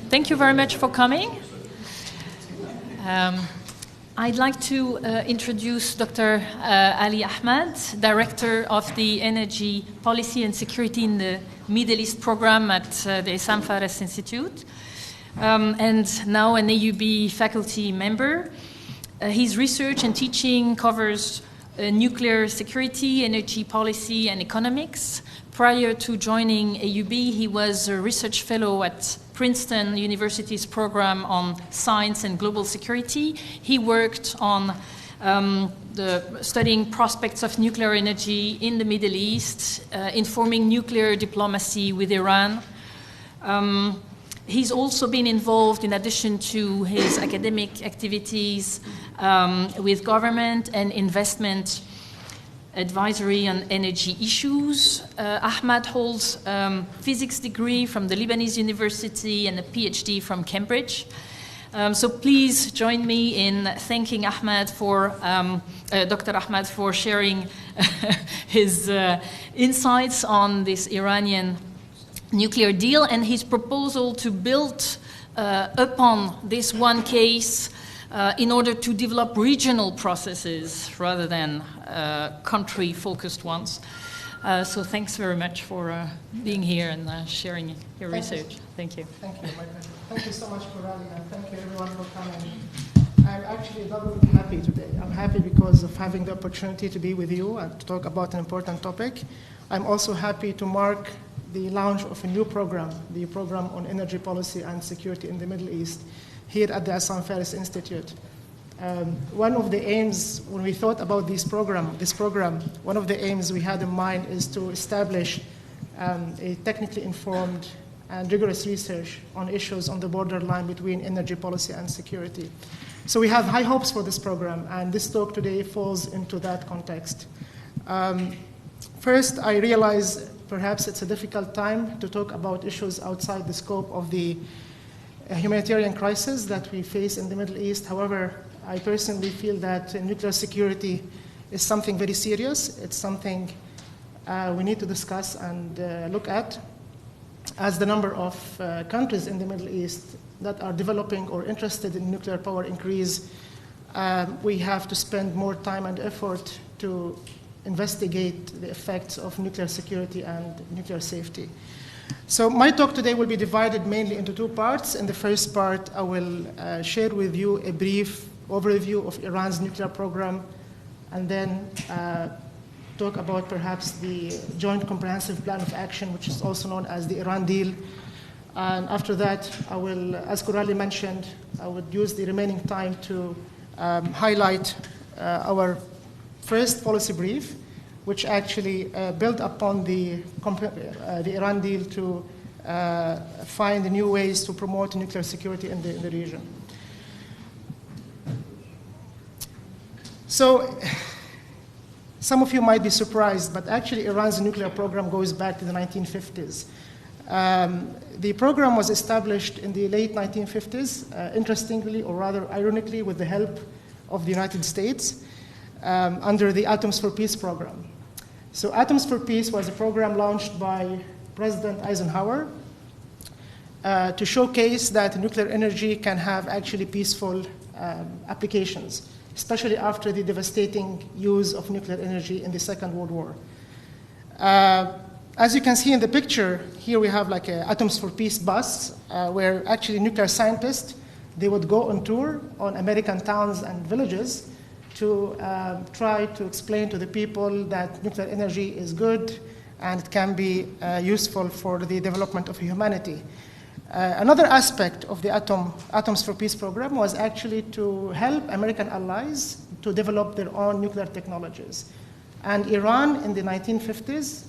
Thank you very much for coming. I'd like to introduce Dr. Ali Ahmad, Director of the Energy Policy and Security in the Middle East Program at the Issam Fares Institute, and now an AUB faculty member. His research and teaching covers nuclear security, energy policy, and economics. Prior to joining AUB, he was a research fellow at Princeton University's program on science and global security. He worked on studying prospects of nuclear energy in the Middle East, informing nuclear diplomacy with Iran. He's also been involved, in addition to his academic activities, with government and investment advisory on energy issues. Ahmad holds a physics degree from the Lebanese University and a PhD from Cambridge. So please join me in thanking Ahmad for, Dr. Ahmad for sharing his insights on this Iranian nuclear deal and his proposal to build upon this one case in order to develop regional processes rather than country-focused ones. So thanks very much for being here and sharing your research. Thank you. Thank you, my pleasure. Thank you so much, Coralie, and thank you everyone for coming. I'm actually doubly happy today. I'm happy because of having the opportunity to be with you and to talk about an important topic. I'm also happy to mark the launch of a new program, the program on energy policy and security in the Middle East, here at the Issam Fares Institute. One of the aims, when we thought about this program, one of the aims we had in mind is to establish a technically informed and rigorous research on issues on the borderline between energy policy and security. So we have high hopes for this program, and this talk today falls into that context. First, I realize perhaps it's a difficult time to talk about issues outside the scope of the humanitarian crisis that we face in the Middle East. However, I personally feel that nuclear security is something very serious. It's something we need to discuss and look at. As the number of countries in the Middle East that are developing or interested in nuclear power increase, we have to spend more time and effort to investigate the effects of nuclear security and nuclear safety. So my talk today will be divided mainly into two parts. In the first part, I will share with you a brief overview of Iran's nuclear program, and then talk about perhaps the Joint Comprehensive Plan of Action, which is also known as the Iran deal. And after that, I will, as Coralie mentioned, I would use the remaining time to highlight our first policy brief, which actually built upon the Iran deal to find new ways to promote nuclear security in the region. So, some of you might be surprised, but actually Iran's nuclear program goes back to the 1950s. The program was established in the late 1950s, interestingly, or rather ironically, with the help of the United States, under the Atoms for Peace program. So Atoms for Peace was a program launched by President Eisenhower to showcase that nuclear energy can have actually peaceful applications, especially after the devastating use of nuclear energy in the Second World War. As you can see in the picture, here we have like a Atoms for Peace bus, where actually nuclear scientists, they would go on tour on American towns and villages to try to explain to the people that nuclear energy is good and it can be useful for the development of humanity. Another aspect of the Atoms for Peace program was actually to help American allies to develop their own nuclear technologies. And Iran in the 1950s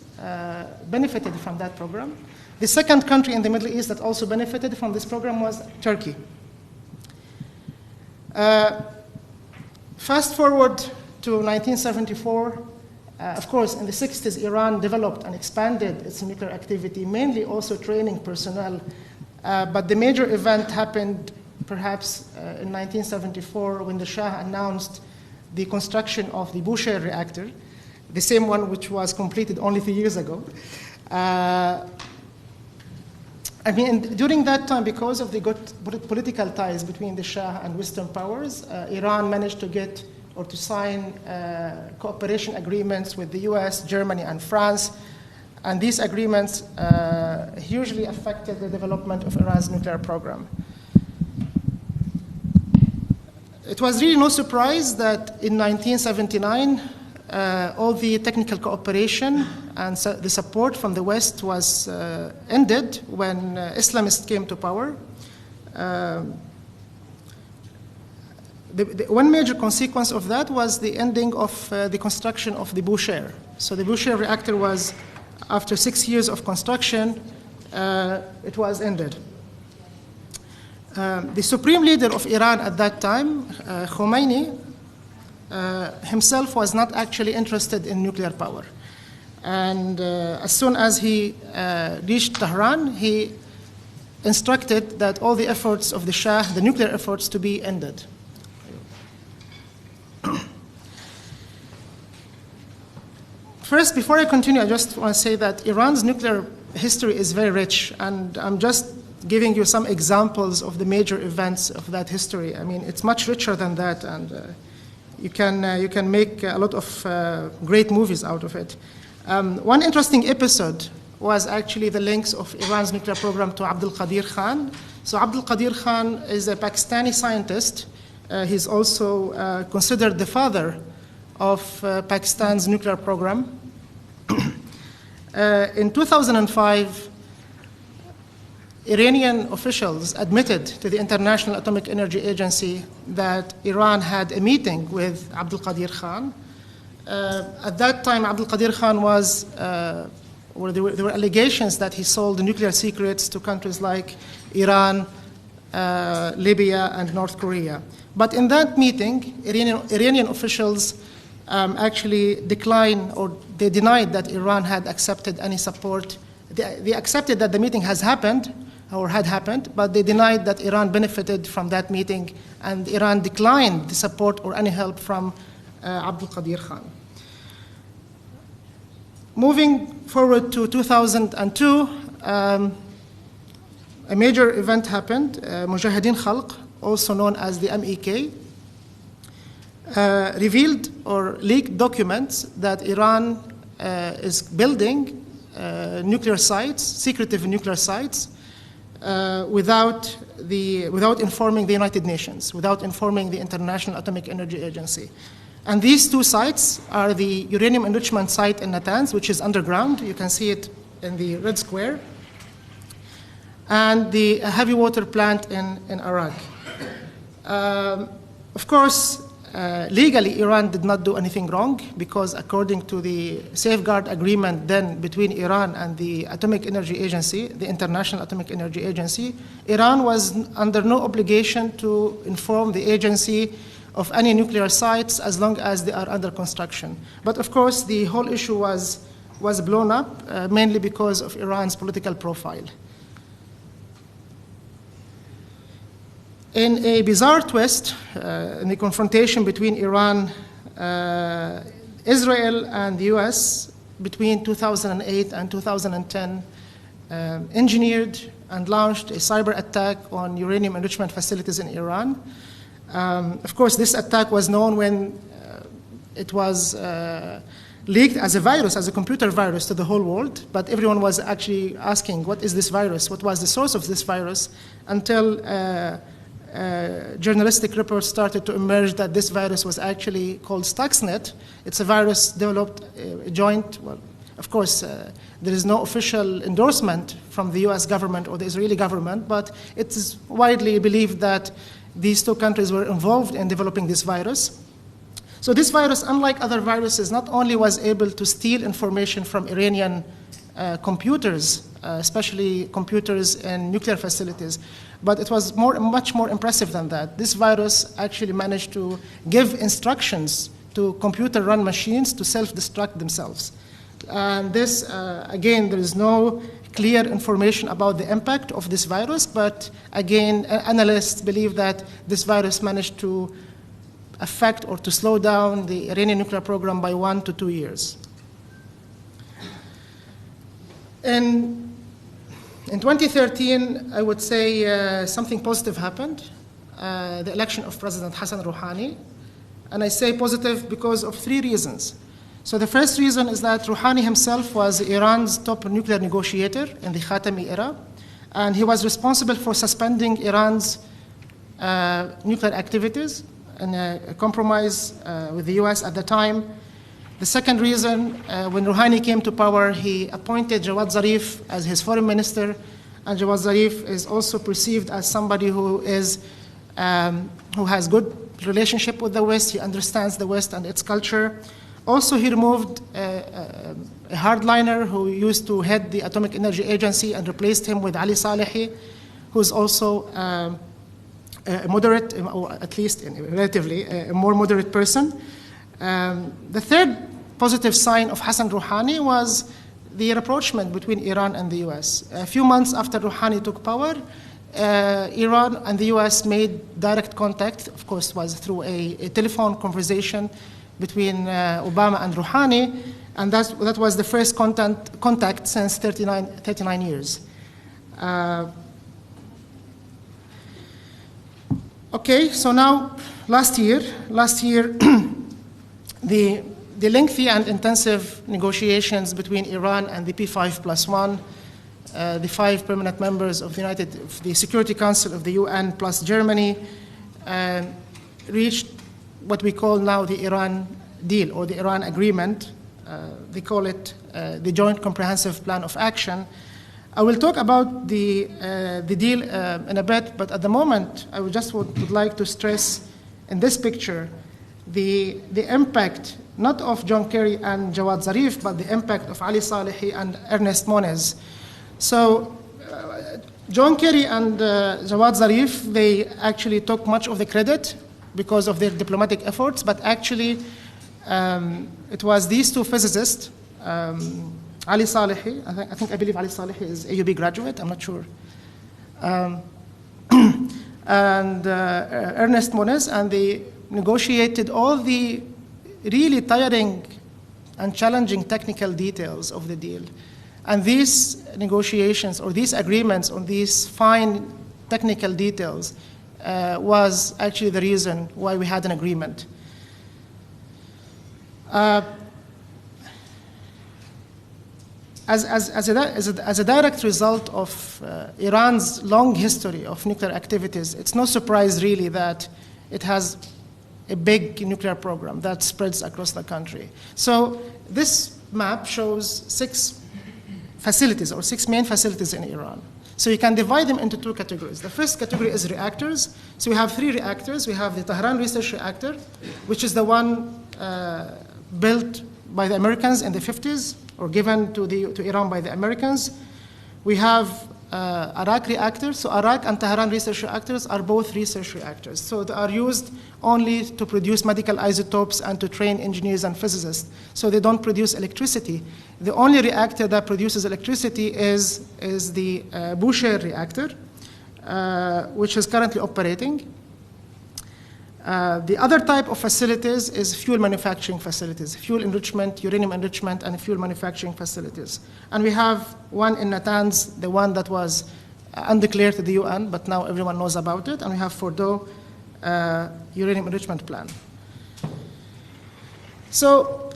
benefited from that program. The second country in the Middle East that also benefited from this program was Turkey. Fast forward to 1974, of course, in the 60s, Iran developed and expanded its nuclear activity, mainly also training personnel. But the major event happened perhaps in 1974 when the Shah announced the construction of the Bushehr reactor, the same one which was completed only 3 years ago. I mean, during that time, because of the good political ties between the Shah and Western powers, Iran managed to get or to sign cooperation agreements with the US, Germany, and France. And these agreements hugely affected the development of Iran's nuclear program. It was really no surprise that in 1979, all the technical cooperation and the support from the West was ended when Islamists came to power. One major consequence of that was the ending of the construction of the Bushehr. So the Bushehr reactor was, after 6 years of construction, it was ended. The supreme leader of Iran at that time, Khomeini, himself was not actually interested in nuclear power. And as soon as he reached Tehran, he instructed that all the efforts of the Shah, the nuclear efforts, to be ended. First, before I continue, I just want to say that Iran's nuclear history is very rich, and I'm just giving you some examples of the major events of that history. I mean, it's much richer than that, and you can make a lot of great movies out of it. One interesting episode was actually the links of Iran's nuclear program to Abdul Qadir Khan. So Abdul Qadir Khan is a Pakistani scientist. He's also considered the father of Pakistan's nuclear program. In 2005, Iranian officials admitted to the International Atomic Energy Agency that Iran had a meeting with Abdul Qadir Khan. At that time, Abdul Qadir Khan was, there were allegations that he sold nuclear secrets to countries like Iran, Libya, and North Korea. But in that meeting, Iranian officials actually declined, or they denied that Iran had accepted any support. They accepted that the meeting has happened, or had happened, but they denied that Iran benefited from that meeting, and Iran declined the support or any help from Abdul Qadir Khan. Moving forward to 2002, a major event happened. Mujahideen Khalq, also known as the MEK, revealed or leaked documents that Iran is building nuclear sites, secretive nuclear sites, without informing the United Nations, without informing the International Atomic Energy Agency. And these two sites are the uranium enrichment site in Natanz, which is underground. You can see it in the red square, and the heavy water plant in Iraq. Of course, legally, Iran did not do anything wrong, because according to the safeguard agreement then between Iran and the Atomic Energy Agency, the International Atomic Energy Agency, Iran was under no obligation to inform the agency of any nuclear sites as long as they are under construction. But of course, the whole issue was blown up, mainly because of Iran's political profile. In a bizarre twist, in the confrontation between Iran, Israel, and the US between 2008 and 2010, engineered and launched a cyber attack on uranium enrichment facilities in Iran. Of course, this attack was known when it was leaked as a virus, as a computer virus to the whole world, but everyone was actually asking, what is this virus? What was the source of this virus? Until journalistic reports started to emerge that this virus was actually called Stuxnet. It's a virus developed joint, well, of course, there is no official endorsement from the US government or the Israeli government, but it is widely believed that these two countries were involved in developing this virus. So this virus, unlike other viruses, not only was able to steal information from Iranian computers, especially computers in nuclear facilities, but it was much more impressive than that. This virus actually managed to give instructions to computer-run machines to self-destruct themselves. And this, again, there is no clear information about the impact of this virus, but again, analysts believe that this virus managed to affect or to slow down the Iranian nuclear program by 1 to 2 years. And In 2013, I would say something positive happened, the election of President Hassan Rouhani. And I say positive because of 3 reasons. So the first reason is that Rouhani himself was Iran's top nuclear negotiator in the Khatami era, and he was responsible for suspending Iran's nuclear activities in a compromise with the US at the time. The second reason, when Rouhani came to power, he appointed Jawad Zarif as his foreign minister, and Jawad Zarif is also perceived as somebody who has good relationship with the West. He understands the West and its culture. Also, he removed a hardliner who used to head the Atomic Energy Agency and replaced him with Ali Salehi, who's also a moderate, or at least relatively a more moderate person. The third positive sign of Hassan Rouhani was the rapprochement between Iran and the US. A few months after Rouhani took power, Iran and the US made direct contact. Of course, it was through a telephone conversation between Obama and Rouhani, and that was the first contact since 39 years. Okay, so now last year, the lengthy and intensive negotiations between Iran and the P5+1, the 5 permanent members of the Security Council of the UN plus Germany, reached what we call now the Iran deal or the Iran agreement. They call it the Joint Comprehensive Plan of Action. I will talk about the deal in a bit, but at the moment, I would like to stress in this picture the impact not of John Kerry and Jawad Zarif, but the impact of Ali Salehi and Ernest Moniz. So John Kerry and Jawad Zarif, they actually took much of the credit because of their diplomatic efforts, but actually it was these 2 physicists, Ali Salehi, I believe Ali Salehi is AUB graduate, I'm not sure, and Ernest Moniz, and they negotiated all the really tiring and challenging technical details of the deal. And these negotiations or these agreements on these fine technical details was actually the reason why we had an agreement. As a direct result of Iran's long history of nuclear activities, it's no surprise really that it has a big nuclear program that spreads across the country. So this map shows 6 facilities or 6 main facilities in Iran. So you can divide them into 2 categories. The first category is reactors. So we have 3 reactors. We have the Tehran Research Reactor, which is the one built by the Americans in the 50s or given to Iran by the Americans. We have Arak reactors. So Arak and Tehran Research Reactors are both research reactors. So they are used only to produce medical isotopes and to train engineers and physicists. So they don't produce electricity. The only reactor that produces electricity is the Bushehr reactor, which is currently operating. The other type of facilities is fuel manufacturing facilities, fuel enrichment, uranium enrichment, and fuel manufacturing facilities. And we have one in Natanz, the one that was undeclared to the UN, but now everyone knows about it. And we have Fordo uranium enrichment plant. So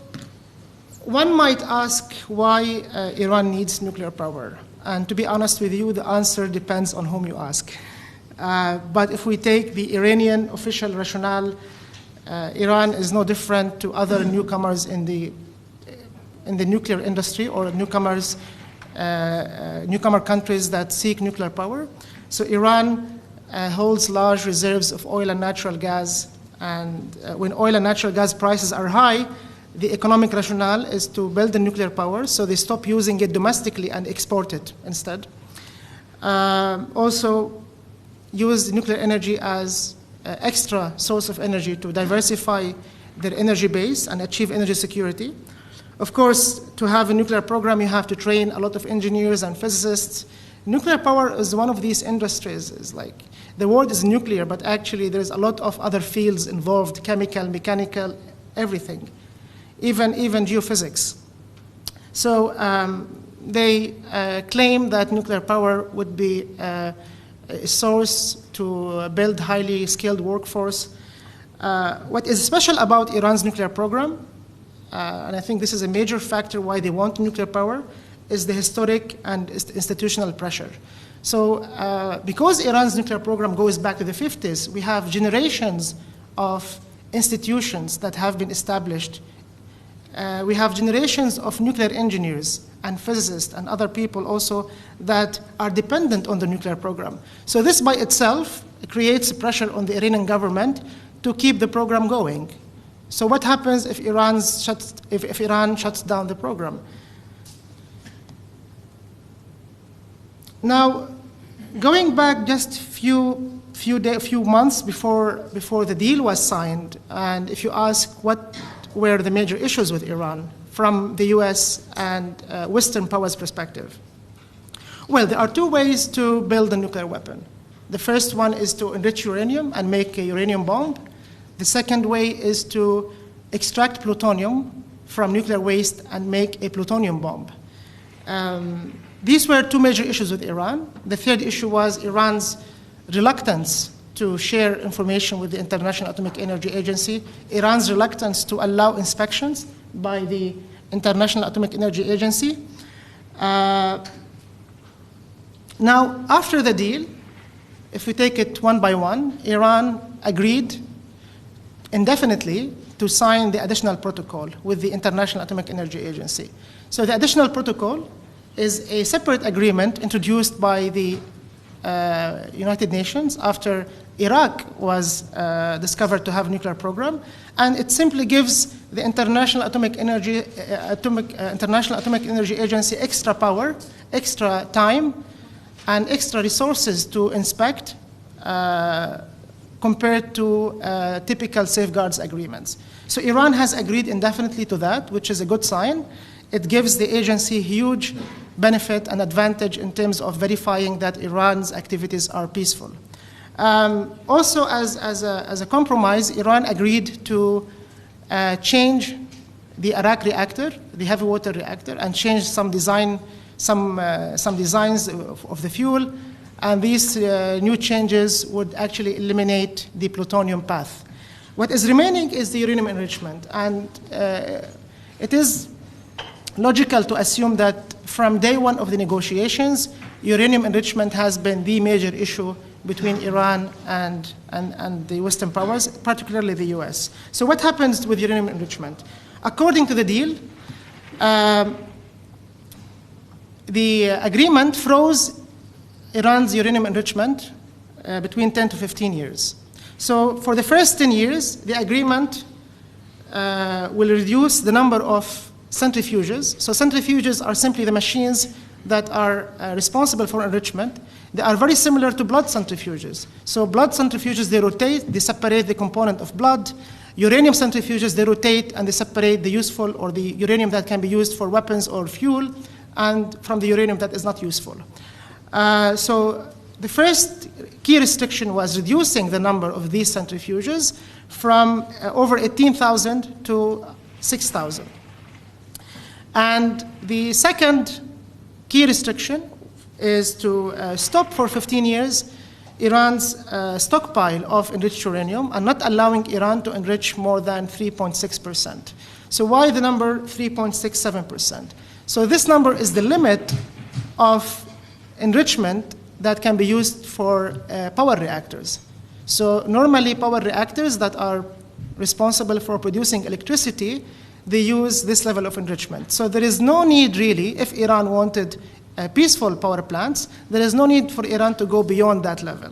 one might ask why Iran needs nuclear power. And to be honest with you, the answer depends on whom you ask. But if we take the Iranian official rationale, Iran is no different to other newcomers in the nuclear industry or newcomer countries that seek nuclear power. So Iran holds large reserves of oil and natural gas, and when oil and natural gas prices are high, the economic rationale is to build the nuclear power, so they stop using it domestically and export it instead. Also, use nuclear energy as an extra source of energy to diversify their energy base and achieve energy security. Of course, to have a nuclear program, you have to train a lot of engineers and physicists. Nuclear power is one of these industries. It's like the word is nuclear, but actually there's a lot of other fields involved, chemical, mechanical, everything, even geophysics. So they claim that nuclear power would be a source to build highly skilled workforce. What is special about Iran's nuclear program, and I think this is a major factor why they want nuclear power, is the historic and institutional pressure. So because Iran's nuclear program goes back to the 50s, we have generations of institutions that have been established. We have generations of nuclear engineers and physicists and other people also that are dependent on the nuclear program. So this by itself creates pressure on the Iranian government to keep the program going. So what happens if Iran shuts down the program? Now, going back just few months before the deal was signed, and if you ask what were the major issues with Iran from the US and Western powers' perspective, well, there are two ways to build a nuclear weapon. The first one is to enrich uranium and make a uranium bomb. The second way is to extract plutonium from nuclear waste and make a plutonium bomb. These were two major issues with Iran. The third issue was Iran's reluctance to share information with the International Atomic Energy Agency, Iran's reluctance to allow inspections by the International Atomic Energy Agency. Now, after the deal, if we take it one by one, Iran agreed indefinitely to sign the additional protocol with the International Atomic Energy Agency. So the additional protocol is a separate agreement introduced by the United Nations after Iraq was discovered to have a nuclear program, and it simply gives the International Atomic Energy Agency extra power, extra time, and extra resources to inspect compared to typical safeguards agreements. So Iran has agreed indefinitely to that, which is a good sign. It gives the agency huge benefit and advantage in terms of verifying that Iran's activities are peaceful. Also, as a compromise, Iran agreed to change the Arak reactor, the heavy water reactor, and change some designs of the fuel. And these new changes would actually eliminate the plutonium path. What is remaining is the uranium enrichment, and it is logical to assume that from day one of the negotiations, uranium enrichment has been the major issue between Iran and the Western powers, particularly the US. So what happens with uranium enrichment? According to the deal, the agreement froze Iran's uranium enrichment between 10 to 15 years. So for the first 10 years, the agreement will reduce the number of centrifuges. So centrifuges are simply the machines that are responsible for enrichment. They are very similar to blood centrifuges. So blood centrifuges, they rotate, they separate the component of blood. Uranium centrifuges, they rotate and they separate the useful or the uranium that can be used for weapons or fuel and from the uranium that is not useful. So the first key restriction was reducing the number of these centrifuges from over 18,000 to 6,000. And the second key restriction is to stop for 15 years Iran's stockpile of enriched uranium and not allowing Iran to enrich more than 3.6%. So why the number 3.67%? So this number is the limit of enrichment that can be used for power reactors. So normally power reactors that are responsible for producing electricity, they use this level of enrichment. So there is no need really, if Iran wanted peaceful power plants, there is no need for Iran to go beyond that level.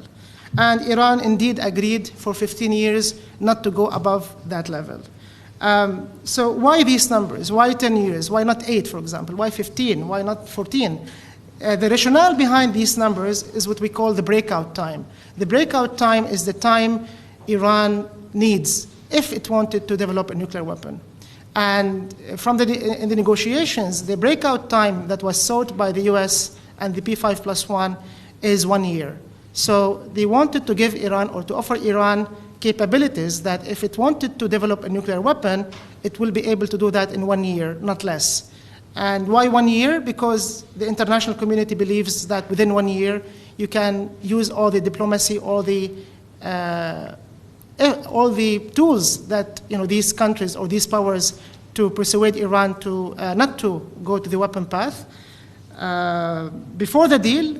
And Iran indeed agreed for 15 years not to go above that level. So why these numbers? Why 10 years? Why not 8, for example? Why 15? Why not 14? The rationale behind these numbers is what we call the breakout time. The breakout time is the time Iran needs if it wanted to develop a nuclear weapon. And in the negotiations, the breakout time that was sought by the US and the P5+1 is 1 year. So they wanted to give Iran or to offer Iran capabilities that if it wanted to develop a nuclear weapon, it will be able to do that in 1 year, not less. And why 1 year? Because the international community believes that within 1 year, you can use all the diplomacy, all the tools that these countries or these powers to persuade Iran to not to go to the weapon path. Before the deal,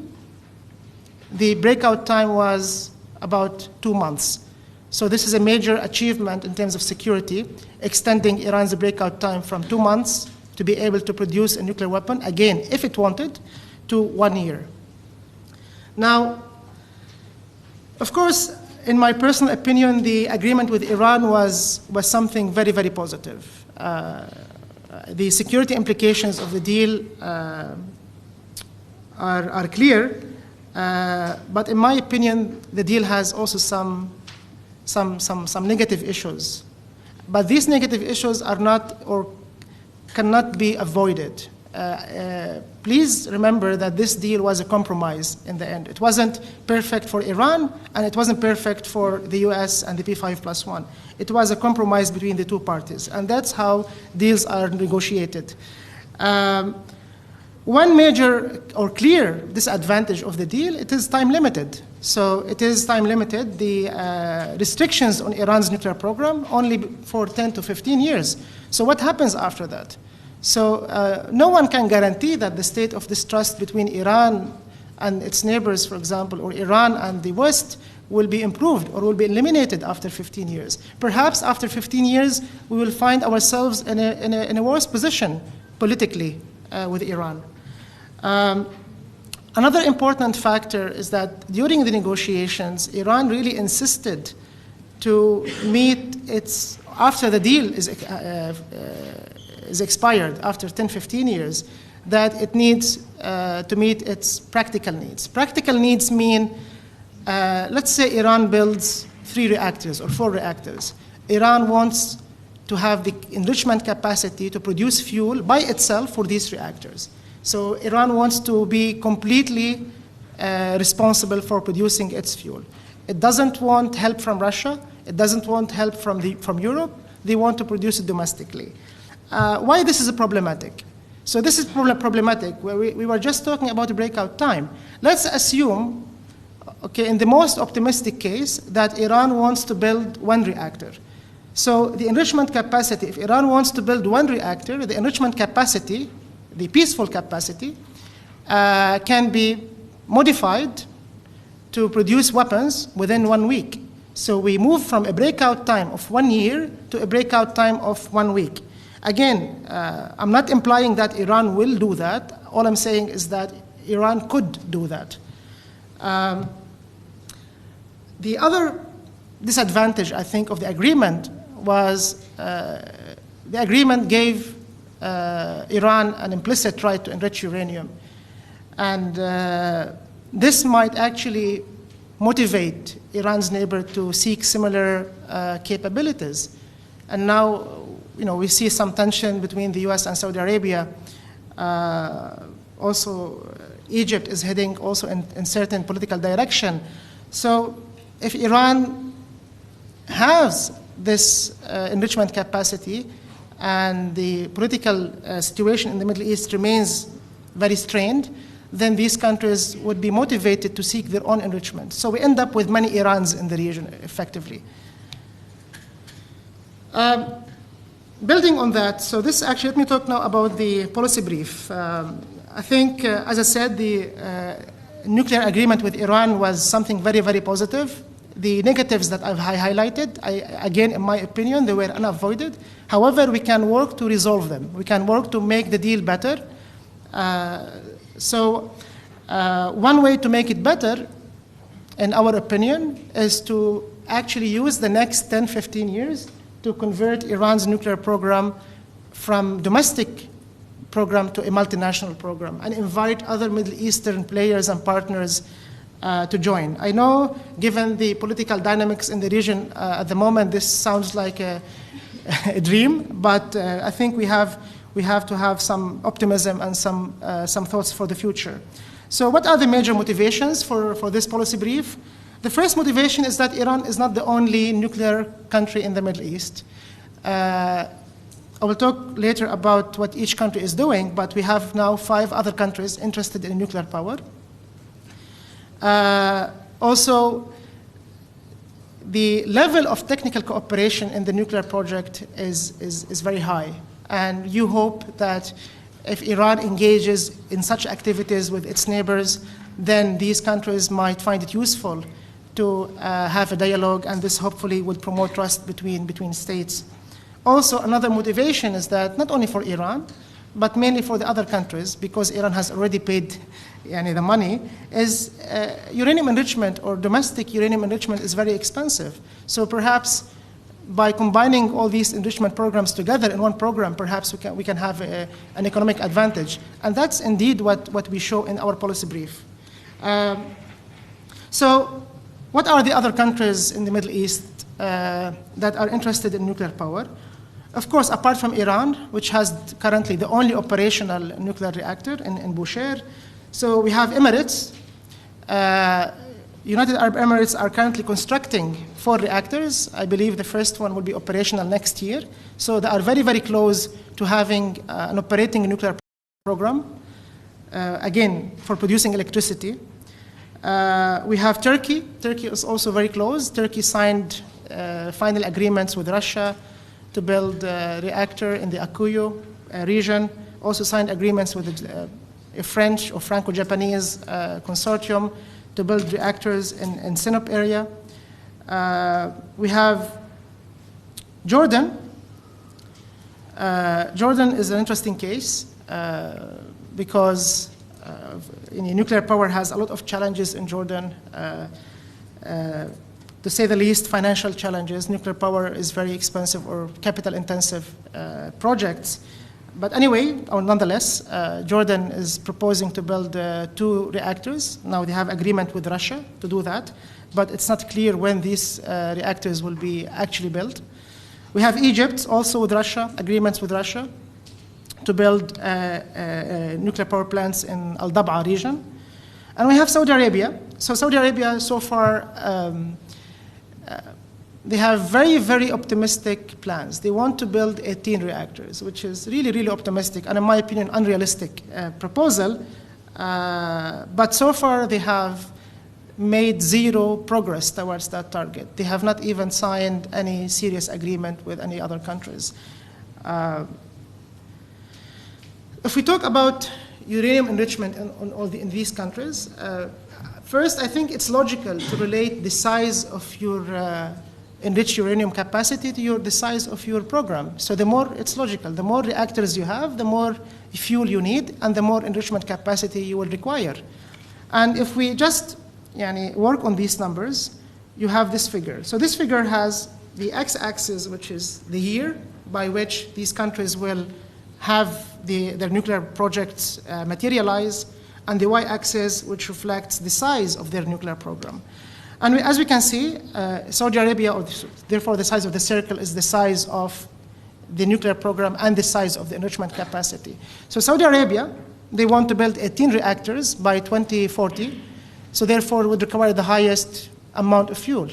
the breakout time was about 2 months. So this is a major achievement in terms of security, extending Iran's breakout time from 2 months to be able to produce a nuclear weapon, again, if it wanted, to 1 year. Now, of course, in my personal opinion, the agreement with Iran was something very, very positive. The security implications of the deal are clear, but in my opinion, the deal has also some negative issues. But these negative issues are not or cannot be avoided. Please remember that this deal was a compromise in the end. It wasn't perfect for Iran, and it wasn't perfect for the US and the P5+1. It was a compromise between the two parties, and that's how deals are negotiated. One major or clear disadvantage of the deal, it is time limited. So it is time limited. The restrictions on Iran's nuclear program only for 10 to 15 years. So what happens after that? So no one can guarantee that the state of distrust between Iran and its neighbors, for example, or Iran and the West will be improved or will be eliminated after 15 years. Perhaps after 15 years, we will find ourselves in a worse position politically with Iran. Another important factor is that during the negotiations, Iran really insisted to meet its, after the deal is expired, after 10, 15 years, that it needs to meet its practical needs. Practical needs mean, let's say Iran builds 3 reactors or 4 reactors. Iran wants to have the enrichment capacity to produce fuel by itself for these reactors. So Iran wants to be completely responsible for producing its fuel. It doesn't want help from Russia. It doesn't want help from Europe. They want to produce it domestically. Why this is problematic? So this is problematic. We were just talking about the breakout time. Let's assume, okay, in the most optimistic case, that Iran wants to build 1 reactor. So the enrichment capacity, if Iran wants to build 1 reactor, the enrichment capacity, the peaceful capacity, can be modified to produce weapons within 1 week. So we move from a breakout time of 1 year to a breakout time of 1 week. Again, I'm not implying that Iran will do that. All I'm saying is that Iran could do that. The other disadvantage, I think, of the agreement was the agreement gave Iran an implicit right to enrich uranium. And this might actually motivate Iran's neighbor to seek similar capabilities. And now, we see some tension between the US and Saudi Arabia. Also, Egypt is heading also in certain political direction. So if Iran has this enrichment capacity and the political situation in the Middle East remains very strained, then these countries would be motivated to seek their own enrichment. So we end up with many Irans in the region, effectively. Building on that, so this actually, let me talk now about the policy brief. I think, as I said, the nuclear agreement with Iran was something very, very positive. The negatives that I've highlighted, again, in my opinion, they were unavoided. However, we can work to resolve them. We can work to make the deal better. One way to make it better, in our opinion, is to actually use the next 10, 15 years to convert Iran's nuclear program from domestic program to a multinational program and invite other Middle Eastern players and partners to join. I know, given the political dynamics in the region at the moment, this sounds like a dream, but I think we have to have some optimism and some thoughts for the future. So what are the major motivations for this policy brief? The first motivation is that Iran is not the only nuclear country in the Middle East. I will talk later about what each country is doing, but we have now 5 other countries interested in nuclear power. Also, the level of technical cooperation in the nuclear project is very high. And you hope that if Iran engages in such activities with its neighbors, then these countries might find it useful to have a dialogue, and this hopefully will promote trust between states. Also, another motivation is that not only for Iran, but mainly for the other countries, because Iran has already paid the money, is uranium enrichment or domestic uranium enrichment is very expensive. So perhaps by combining all these enrichment programs together in one program, perhaps we can have an economic advantage. And that's indeed what we show in our policy brief. So what are the other countries in the Middle East that are interested in nuclear power? Of course, apart from Iran, which has currently the only operational nuclear reactor in Bushehr. So we have Emirates. United Arab Emirates are currently constructing 4 reactors. I believe the first one will be operational next year. So they are very, very close to having an operating nuclear program, again, for producing electricity. We have Turkey. Turkey is also very close. Turkey signed final agreements with Russia to build a reactor in the Akuyu region. Also signed agreements with a French or Franco-Japanese consortium to build reactors in Sinop area. We have Jordan. Jordan is an interesting case because nuclear power has a lot of challenges in Jordan. To say the least, financial challenges. Nuclear power is very expensive or capital-intensive projects. But anyway, or nonetheless, Jordan is proposing to build 2 reactors. Now they have agreement with Russia to do that, but it's not clear when these reactors will be actually built. We have Egypt, also with Russia, agreements with Russia to build nuclear power plants in Al-Dab'a region. And we have Saudi Arabia. So Saudi Arabia, so far, they have very, very optimistic plans. They want to build 18 reactors, which is really, really optimistic, and in my opinion, unrealistic proposal. But so far, they have made 0 progress towards that target. They have not even signed any serious agreement with any other countries. If we talk about uranium enrichment in these countries, first, I think it's logical to relate the size of your enriched uranium capacity to the size of your program. So the more, it's logical, the more reactors you have, the more fuel you need, and the more enrichment capacity you will require. And if we just work on these numbers, you have this figure. So this figure has the x-axis, which is the year by which these countries will have their nuclear projects materialize, and the y-axis, which reflects the size of their nuclear program. And as we can see, Saudi Arabia, or therefore the size of the circle, is the size of the nuclear program and the size of the enrichment capacity. So Saudi Arabia, they want to build 18 reactors by 2040, so therefore would require the highest amount of fuel.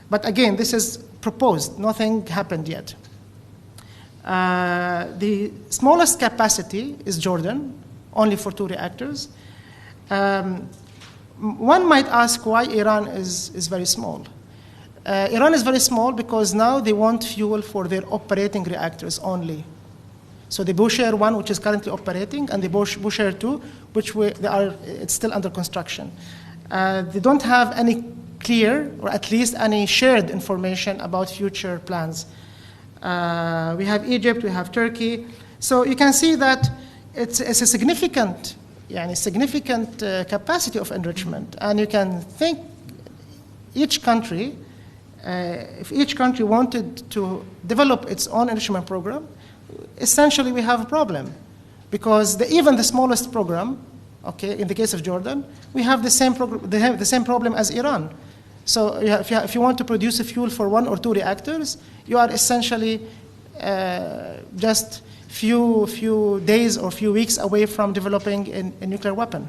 But again, this is proposed, nothing happened yet. The smallest capacity is Jordan, only for 2 reactors. One might ask why Iran is very small. Iran is very small because now they want fuel for their operating reactors only. So the Bushehr 1, which is currently operating, and the Bushehr 2, it's still under construction. They don't have any clear, or at least any shared information about future plans. We have Egypt, we have Turkey. So you can see that it's a significant capacity of enrichment. And you can think each country, if each country wanted to develop its own enrichment program, essentially we have a problem. Because even the smallest program, okay, in the case of Jordan, we have the same problem as Iran. So if you want to produce a fuel for 1 or 2 reactors, you are essentially just few days or few weeks away from developing a nuclear weapon.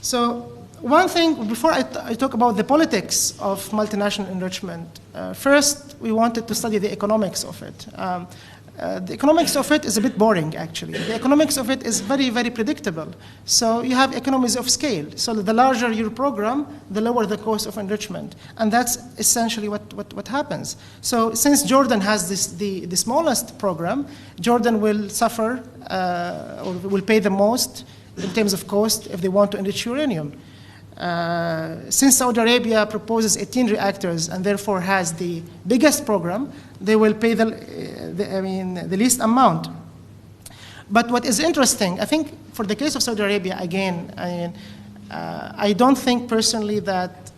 So one thing, before I talk about the politics of multinational enrichment, first, we wanted to study the economics of it. The economics of it is a bit boring, actually. The economics of it is very, very predictable. So you have economies of scale. So the larger your program, the lower the cost of enrichment. And that's essentially what happens. So since Jordan has the smallest program, Jordan will suffer or will pay the most in terms of cost if they want to enrich uranium. Since Saudi Arabia proposes 18 reactors and therefore has the biggest program, they will pay the least amount. But what is interesting, I think for the case of Saudi Arabia, again, I don't think personally that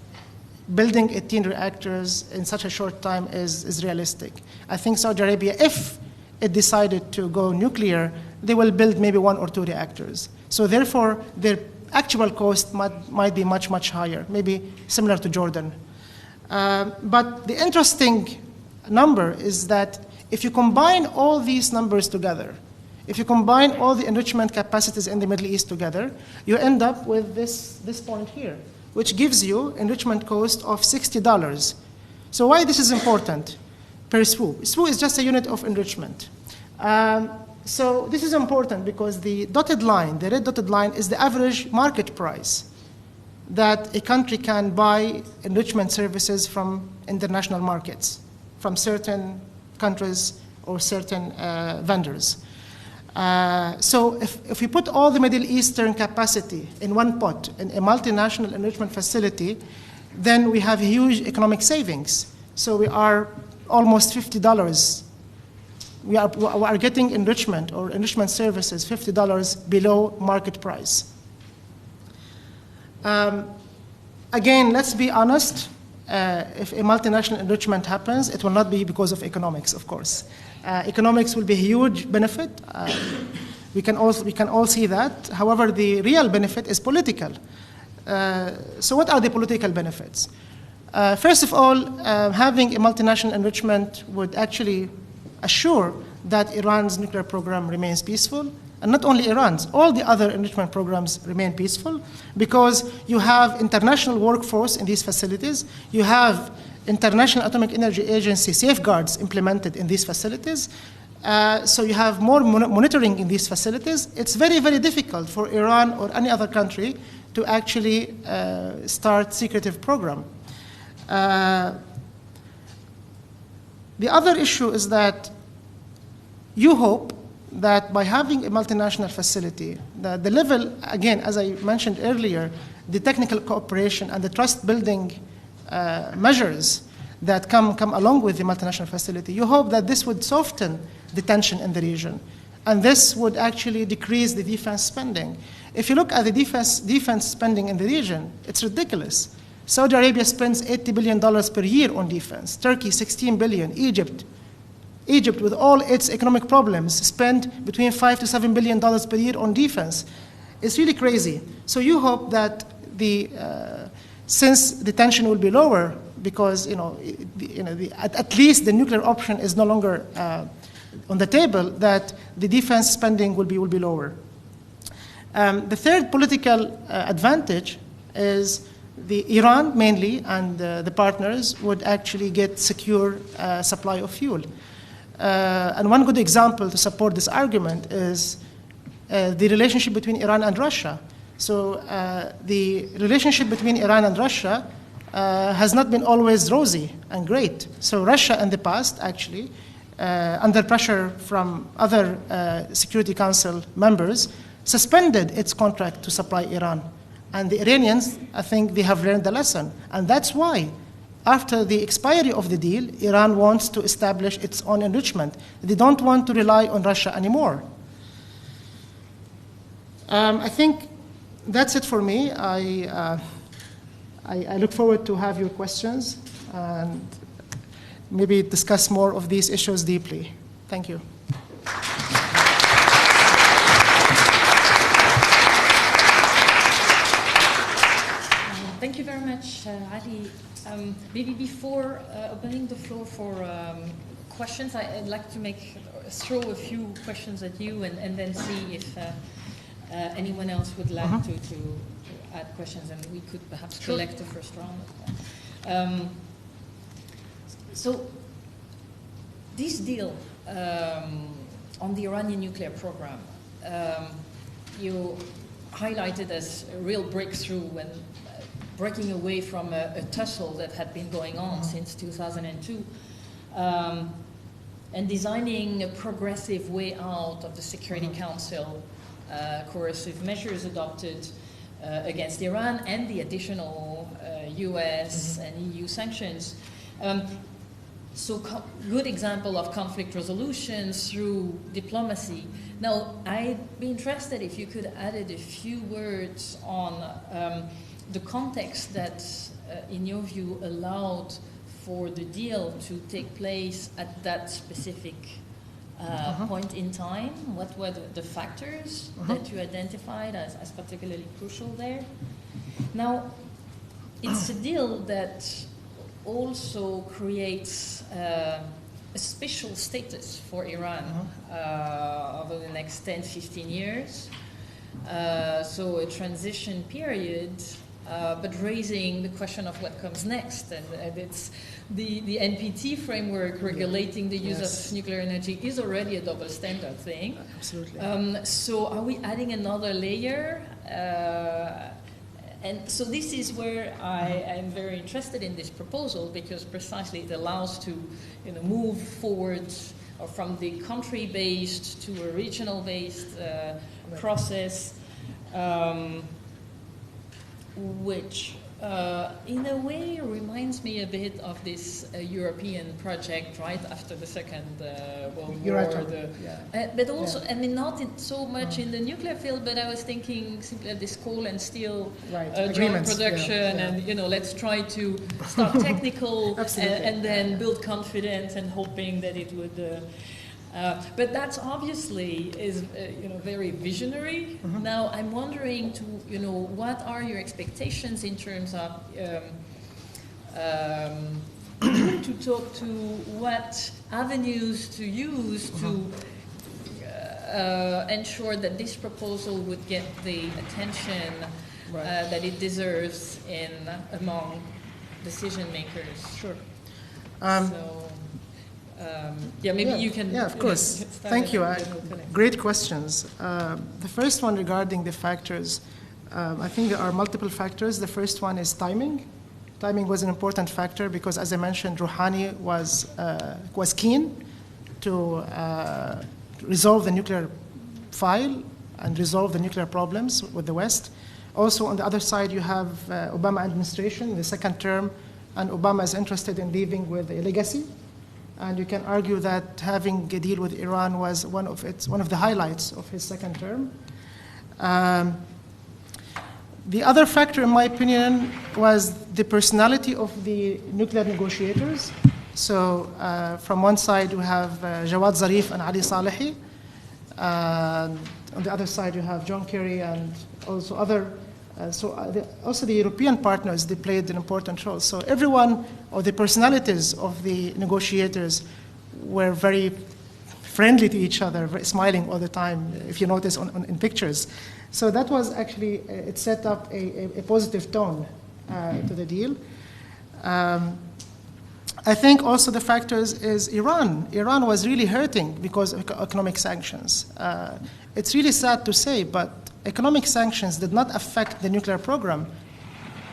building 18 reactors in such a short time is realistic. I think Saudi Arabia, if it decided to go nuclear, they will build maybe 1 or 2 reactors. So therefore, their actual cost might be much, much higher, maybe similar to Jordan. But the interesting number is that if you combine all these numbers together, if you combine all the enrichment capacities in the Middle East together, you end up with this point here, which gives you enrichment cost of $60. So why this is important per SWU? SWU is just a unit of enrichment. So this is important because the dotted line, the red dotted line, is the average market price that a country can buy enrichment services from international markets, from certain countries or certain vendors. So if we put all the Middle Eastern capacity in one pot, in a multinational enrichment facility, then we have huge economic savings. So we are almost $50. We are getting enrichment or enrichment services $50 below market price. Again, let's be honest. If a multinational enrichment happens, it will not be because of economics, of course. Economics will be a huge benefit. We can all see that. However, the real benefit is political. So what are the political benefits? First of all, having a multinational enrichment would actually assure that Iran's nuclear program remains peaceful. And not only Iran's, all the other enrichment programs remain peaceful because you have international workforce in these facilities. You have International Atomic Energy Agency safeguards implemented in these facilities. So you have more monitoring in these facilities. It's very, very difficult for Iran or any other country to actually start secretive program. The other issue is that you hope that by having a multinational facility, the level, again, as I mentioned earlier, the technical cooperation and the trust-building measures that come along with the multinational facility, you hope that this would soften the tension in the region. And this would actually decrease the defense spending. If you look at the defense spending in the region, it's ridiculous. Saudi Arabia spends $80 billion per year on defense. Turkey, $16 billion. Egypt, with all its economic problems, spend between $5 to $7 billion per year on defense. It's really crazy. So you hope that since the tension will be lower, because at least the nuclear option is no longer on the table, that the defense spending will be lower. The third political advantage is Iran mainly and the partners would actually get secure supply of fuel. And one good example to support this argument is the relationship between Iran and Russia. So the relationship between Iran and Russia has not been always rosy and great. So Russia in the past, actually, under pressure from other Security Council members, suspended its contract to supply Iran. And the Iranians, I think they have learned the lesson. And that's why, after the expiry of the deal, Iran wants to establish its own enrichment. They don't want to rely on Russia anymore. I think that's it for me. I look forward to have your questions and maybe discuss more of these issues deeply. Thank you. Thank you very much, Ali. Maybe before opening the floor for questions, I'd like to throw a few questions at you and then see if anyone else would like to add questions, and we could perhaps collect the first round. So this deal on the Iranian nuclear program, you highlighted as a real breakthrough when breaking away from a tussle that had been going on since 2002, and designing a progressive way out of the Security Council coercive measures adopted against Iran and the additional US and EU sanctions. So good example of conflict resolution through diplomacy. Now, I'd be interested if you could add a few words on the context that, in your view, allowed for the deal to take place at that specific point in time. What were the factors that you identified as particularly crucial there? Now, it's a deal that also creates a special status for Iran over the next 10, 15 years. So a transition period, but raising the question of what comes next. And it's the NPT framework regulating the use of nuclear energy is already a double standard thing. Absolutely. So are we adding another layer? And so this is where I am very interested in this proposal, because precisely it allows to move forward from the country-based to a regional-based process, which in a way reminds me a bit of this European project right after the Second World War. But also, I mean, not so much in the nuclear field, but I was thinking simply of this coal and steel joint production, and let's try to start technical and then build confidence and hoping that it would. But that's obviously is very visionary. Now I'm wondering what are your expectations in terms of to talk to what avenues to use to ensure that this proposal would get the attention that it deserves among decision makers. Sure. Maybe you can. Yeah, of course. Thank you. Great questions. The first one regarding the factors, I think there are multiple factors. The first one is timing. Timing was an important factor because, as I mentioned, Rouhani was keen to resolve the nuclear file and resolve the nuclear problems with the West. Also, on the other side, you have Obama administration, the second term, and Obama is interested in leaving with a legacy. And you can argue that having a deal with Iran was one of the highlights of his second term. The other factor, in my opinion, was the personality of the nuclear negotiators. So from one side, you have Jawad Zarif and Ali Salehi. On the other side, you have John Kerry and also other. Also the European partners, they played an important role. So everyone, or the personalities of the negotiators, were very friendly to each other, very smiling all the time, if you notice in pictures. So that was actually, it set up a positive tone to the deal. I think also the factors is Iran. Iran was really hurting because of economic sanctions. It's really sad to say, but economic sanctions did not affect the nuclear program.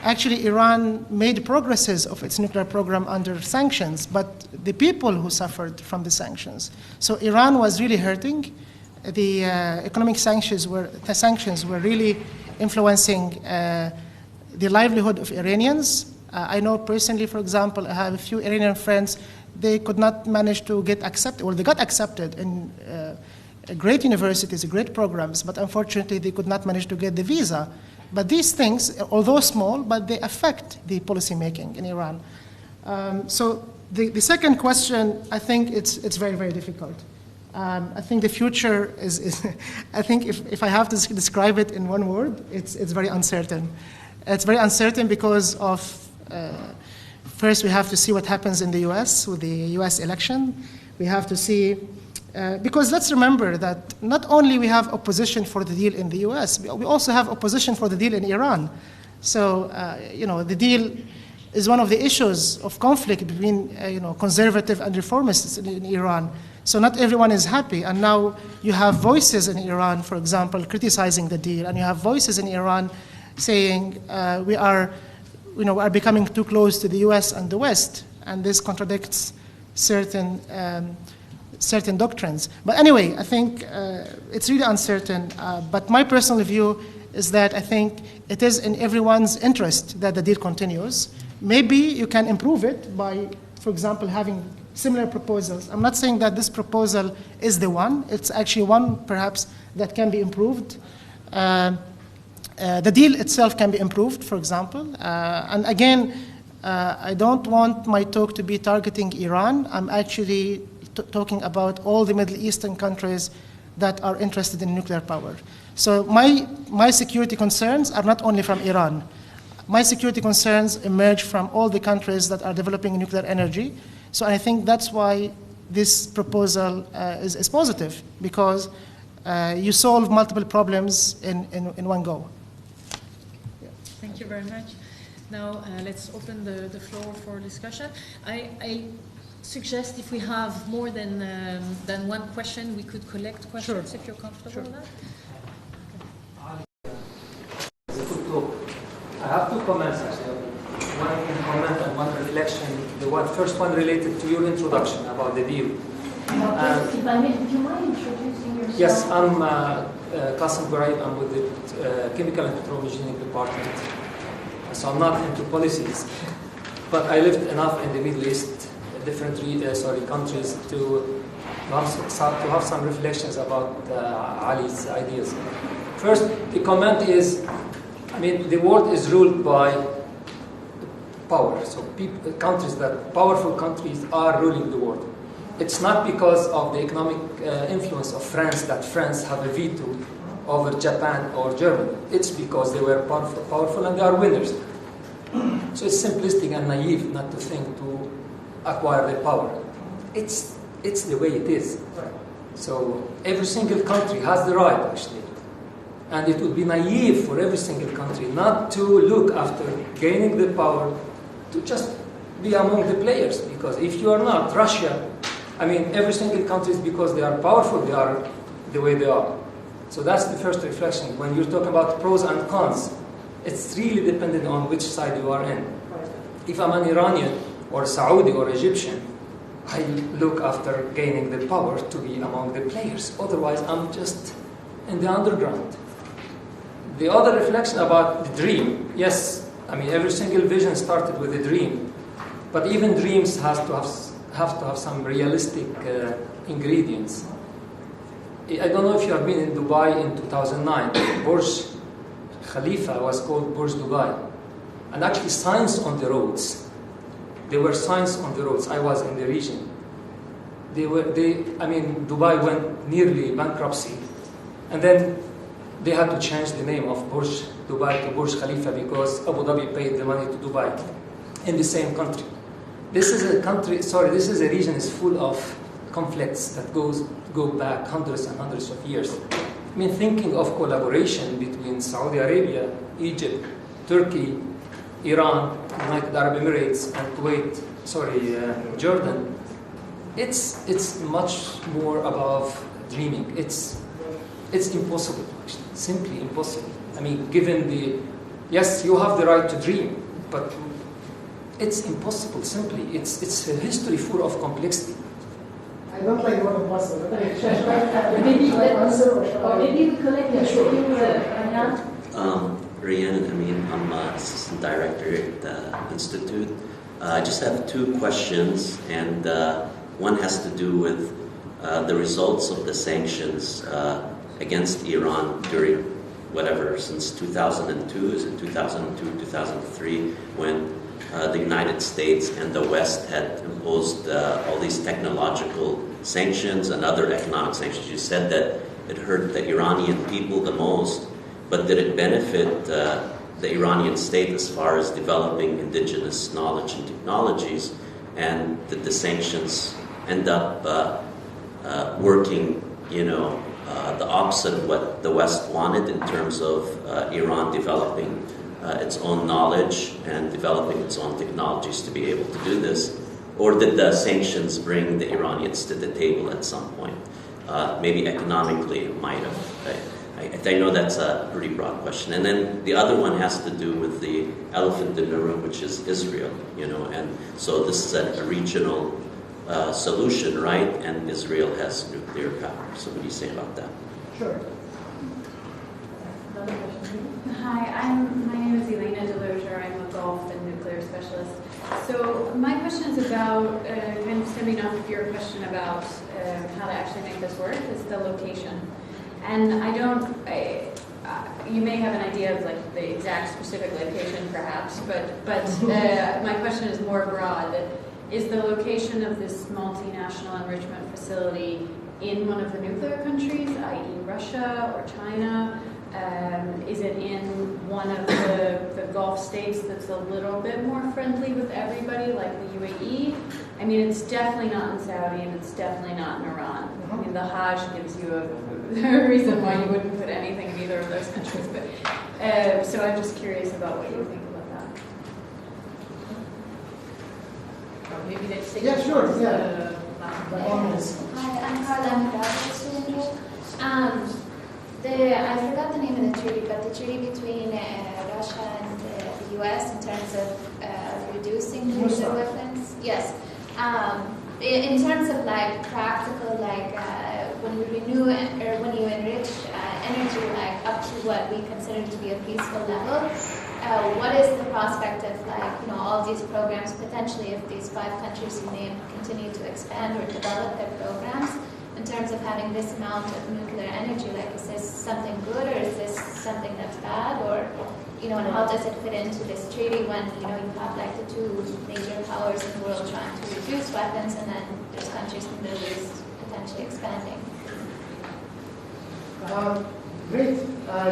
Actually, Iran made progresses of its nuclear program under sanctions, but the people who suffered from the sanctions. So Iran was really hurting. The economic sanctions were really influencing the livelihood of Iranians. I know personally, for example, I have a few Iranian friends, they could not manage to get accepted, or they got accepted in great universities, great programs, but unfortunately they could not manage to get the visa. But these things, although small, but they affect the policy making in Iran. So the second question, I think it's very, very difficult. I think the future is I think if I have to describe it in one word, it's very uncertain. It's very uncertain because of, first we have to see what happens in the US with the US election. We have to see, because let's remember that not only we have opposition for the deal in the US, we also have opposition for the deal in Iran. So, the deal is one of the issues of conflict between conservative and reformists in Iran. So not everyone is happy, and now you have voices in Iran, for example, criticizing the deal, and you have voices in Iran saying we are becoming too close to the U.S. and the West, and this contradicts certain doctrines. But anyway, I think it's really uncertain. But my personal view is that I think it is in everyone's interest that the deal continues. Maybe you can improve it by, for example, having similar proposals. I'm not saying that this proposal is the one. It's actually one, perhaps, that can be improved. The deal itself can be improved, for example. And again, I don't want my talk to be targeting Iran. I'm actually talking about all the Middle Eastern countries that are interested in nuclear power. So my security concerns are not only from Iran. My security concerns emerge from all the countries that are developing nuclear energy. So I think that's why this proposal is positive, because you solve multiple problems in one go. Yeah. Thank you very much. Now let's open the floor for discussion. I suggest if we have more than one question, we could collect questions. Sure. If you're comfortable with that. I have two comments actually. One comment and one reflection. The first one related to your introduction about the deal. If I may, do you mind introducing yourself? Yes, I'm Coralie. I'm with the Chemical and Petroengineering Department. So I'm not into policies, but I lived enough in the Middle East, different countries to have some reflections about Ali's ideas. First, the comment is, the world is ruled by power. So powerful countries are ruling the world. It's not because of the economic influence of France that France have a veto over Japan or Germany. It's because they were powerful and they are winners. So it's simplistic and naive not to think to acquire the power. It's the way it is. So every single country has the right, actually. And it would be naive for every single country not to look after gaining the power to just be among the players. Because if you are not, Russia, every single country is because they are powerful, they are the way they are. So that's the first reflection. When you're talking about pros and cons, it's really dependent on which side you are in. If I'm an Iranian or Saudi or Egyptian, I look after gaining the power to be among the players. Otherwise, I'm just in the underground. The other reflection about the dream, yes, every single vision started with a dream, but even dreams have to have some realistic ingredients. I don't know if you have been in Dubai in 2009. Burj Khalifa was called Burj Dubai, and actually signs on the roads. There were signs on the roads. I was in the region. Dubai went nearly bankruptcy, and then they had to change the name of Burj Dubai to Burj Khalifa because Abu Dhabi paid the money to Dubai in the same country. This is a region is full of conflicts that go back hundreds and hundreds of years. Thinking of collaboration between Saudi Arabia, Egypt, Turkey, Iran, United Arab Emirates, and Kuwait, Jordan, it's much more above dreaming. It's impossible, actually, simply impossible. Given yes, you have the right to dream, but it's impossible, simply. It's a history full of complexity. I don't like the word impossible. Maybe we collect the Rian, I'm assistant director at the Institute. I just have two questions, and one has to do with the results of the sanctions against Iran during since 2002, is it 2002, 2003, when the United States and the West had imposed all these technological sanctions and other economic sanctions. You said that it hurt the Iranian people the most, but did it benefit the Iranian state as far as developing indigenous knowledge and technologies? And did the sanctions end up working, the opposite of what the West wanted in terms of Iran developing its own knowledge and developing its own technologies to be able to do this? Or did the sanctions bring the Iranians to the table at some point? Maybe economically it might have. I know that's a pretty broad question. And then the other one has to do with the elephant in the room, which is Israel, and so this is a regional solution, right? And Israel has nuclear power. So what do you say about that? Sure. Hi, my name is Elena Deloger. I'm a Gulf and nuclear specialist. So my question is about, kind of stemming off of your question about how to actually make this work, is the location. And you may have an idea of like the exact specific location perhaps, but my question is more broad. Is the location of this multinational enrichment facility in one of the nuclear countries, i.e. Russia or China? Is it in one of the Gulf states that's a little bit more friendly with everybody, like the UAE? I mean, it's definitely not in Saudi, and it's definitely not in Iran. I mean, the Hajj gives you a reason why you wouldn't put anything in either of those countries. But so I'm just curious about what you think about that. Maybe they say. Yeah, sure. Yeah. Hi, I'm Coralie. I'm a graduate student here. I forgot the name of the treaty, but the treaty between Russia and the U.S. in terms of reducing nuclear weapons. Yes. In terms of like practical, like when you renew or when you enrich energy, like up to what we consider to be a peaceful level, what is the prospect of like all these programs potentially, if these 5 countries you named continue to expand or develop their programs? In terms of having this amount of nuclear energy, like is this something good or is this something that's bad, or and how does it fit into this treaty when you have like the 2 major powers in the world trying to reduce weapons, and then there's countries in the Middle East potentially expanding?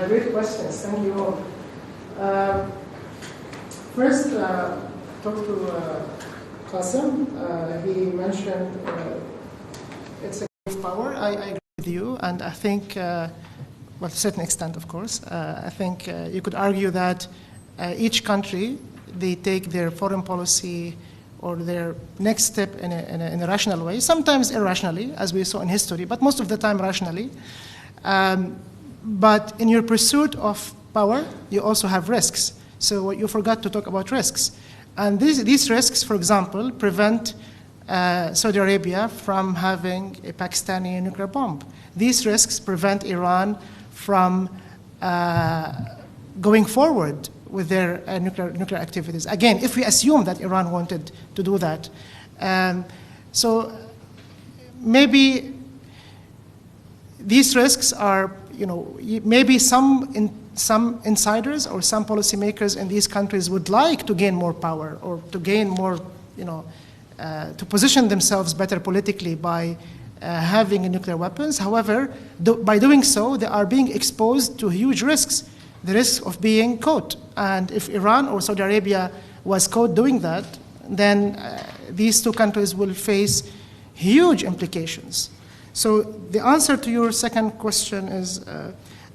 Great questions. Thank you all. First, talk to Qasim. He mentioned it's a power. I agree with you, and I think, to a certain extent, of course, I think you could argue that each country, they take their foreign policy or their next step in a rational way, sometimes irrationally, as we saw in history, but most of the time rationally. But in your pursuit of power, you also have risks. So you forgot to talk about risks. And these risks, for example, prevent Saudi Arabia from having a Pakistani nuclear bomb. These risks prevent Iran from going forward with their nuclear activities. Again, if we assume that Iran wanted to do that. So maybe these risks are, maybe some insiders or some policymakers in these countries would like to gain more power or to gain more, to position themselves better politically by having nuclear weapons. However, by doing so, they are being exposed to huge risks, the risk of being caught. And if Iran or Saudi Arabia was caught doing that, then these 2 countries will face huge implications. So the answer to your second question is,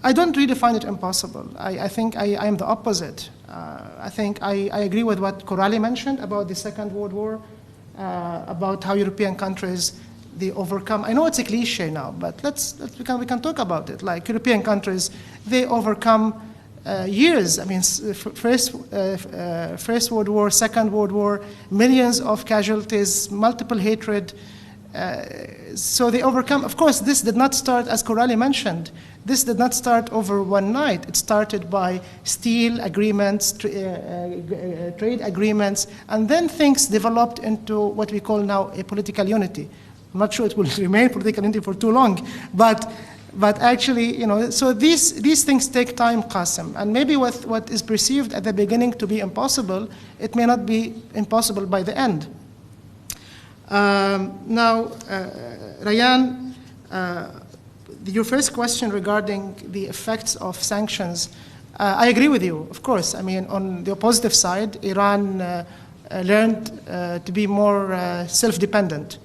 I don't really find it impossible. I think I am the opposite. I think I agree with what Coralie mentioned about the Second World War, about how European countries, they overcome. I know it's a cliche now, but we can talk about it. Like European countries, they overcome years. I mean, First World War, Second World War, millions of casualties, multiple hatred. So they overcome. Of course, this did not start, as Coralie mentioned, this did not start over one night. It started by steel agreements, trade agreements, and then things developed into what we call now a political unity. I'm not sure it will remain political unity for too long, but actually, so these things take time, Qasim, and maybe with what is perceived at the beginning to be impossible, it may not be impossible by the end. Now, Rayan, your first question regarding the effects of sanctions, I agree with you, of course. I mean, on the positive side, Iran learned to be more self-dependent.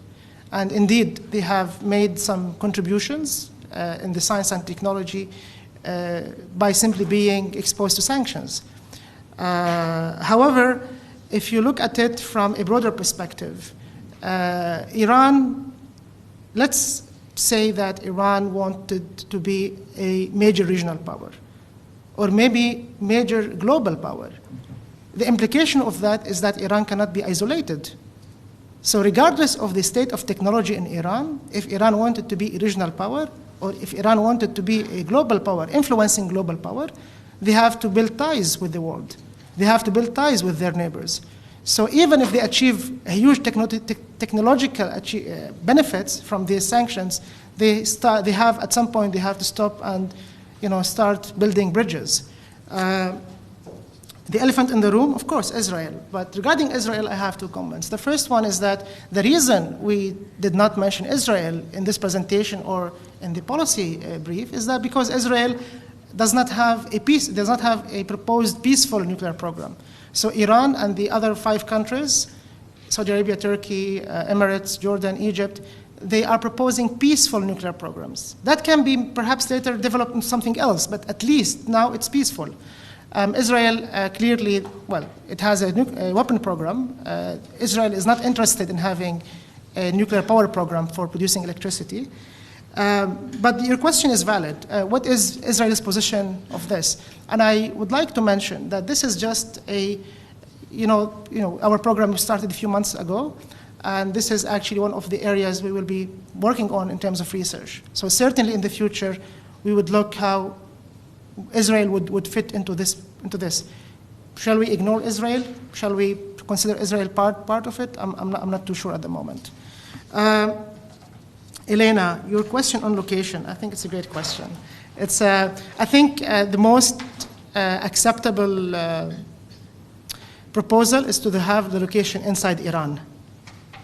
And indeed, they have made some contributions in the science and technology by simply being exposed to sanctions. However, if you look at it from a broader perspective, Iran, let's say that Iran wanted to be a major regional power, or maybe major global power. The implication of that is that Iran cannot be isolated. So regardless of the state of technology in Iran, if Iran wanted to be a regional power, or if Iran wanted to be a global power, influencing global power, they have to build ties with the world. They have to build ties with their neighbors. So even if they achieve a huge technological benefits from these sanctions, at some point they have to stop and start building bridges. The elephant in the room, of course, Israel. But regarding Israel, I have two comments. The first one is that the reason we did not mention Israel in this presentation or in the policy brief is that because Israel does not have a proposed peaceful nuclear program. So Iran and the other 5 countries, Saudi Arabia, Turkey, Emirates, Jordan, Egypt, they are proposing peaceful nuclear programs. That can be perhaps later developed into something else, but at least now it's peaceful. Israel clearly, it has a weapon program. Israel is not interested in having a nuclear power program for producing electricity. But your question is valid. What is Israel's position of this? And I would like to mention that this is just our program started a few months ago, and this is actually one of the areas we will be working on in terms of research. So certainly in the future, we would look how Israel would fit into this. Shall we ignore Israel? Shall we consider Israel part of it? I'm not too sure at the moment. Elena, your question on location, I think it's a great question. It's, I think the most acceptable proposal is to have the location inside Iran,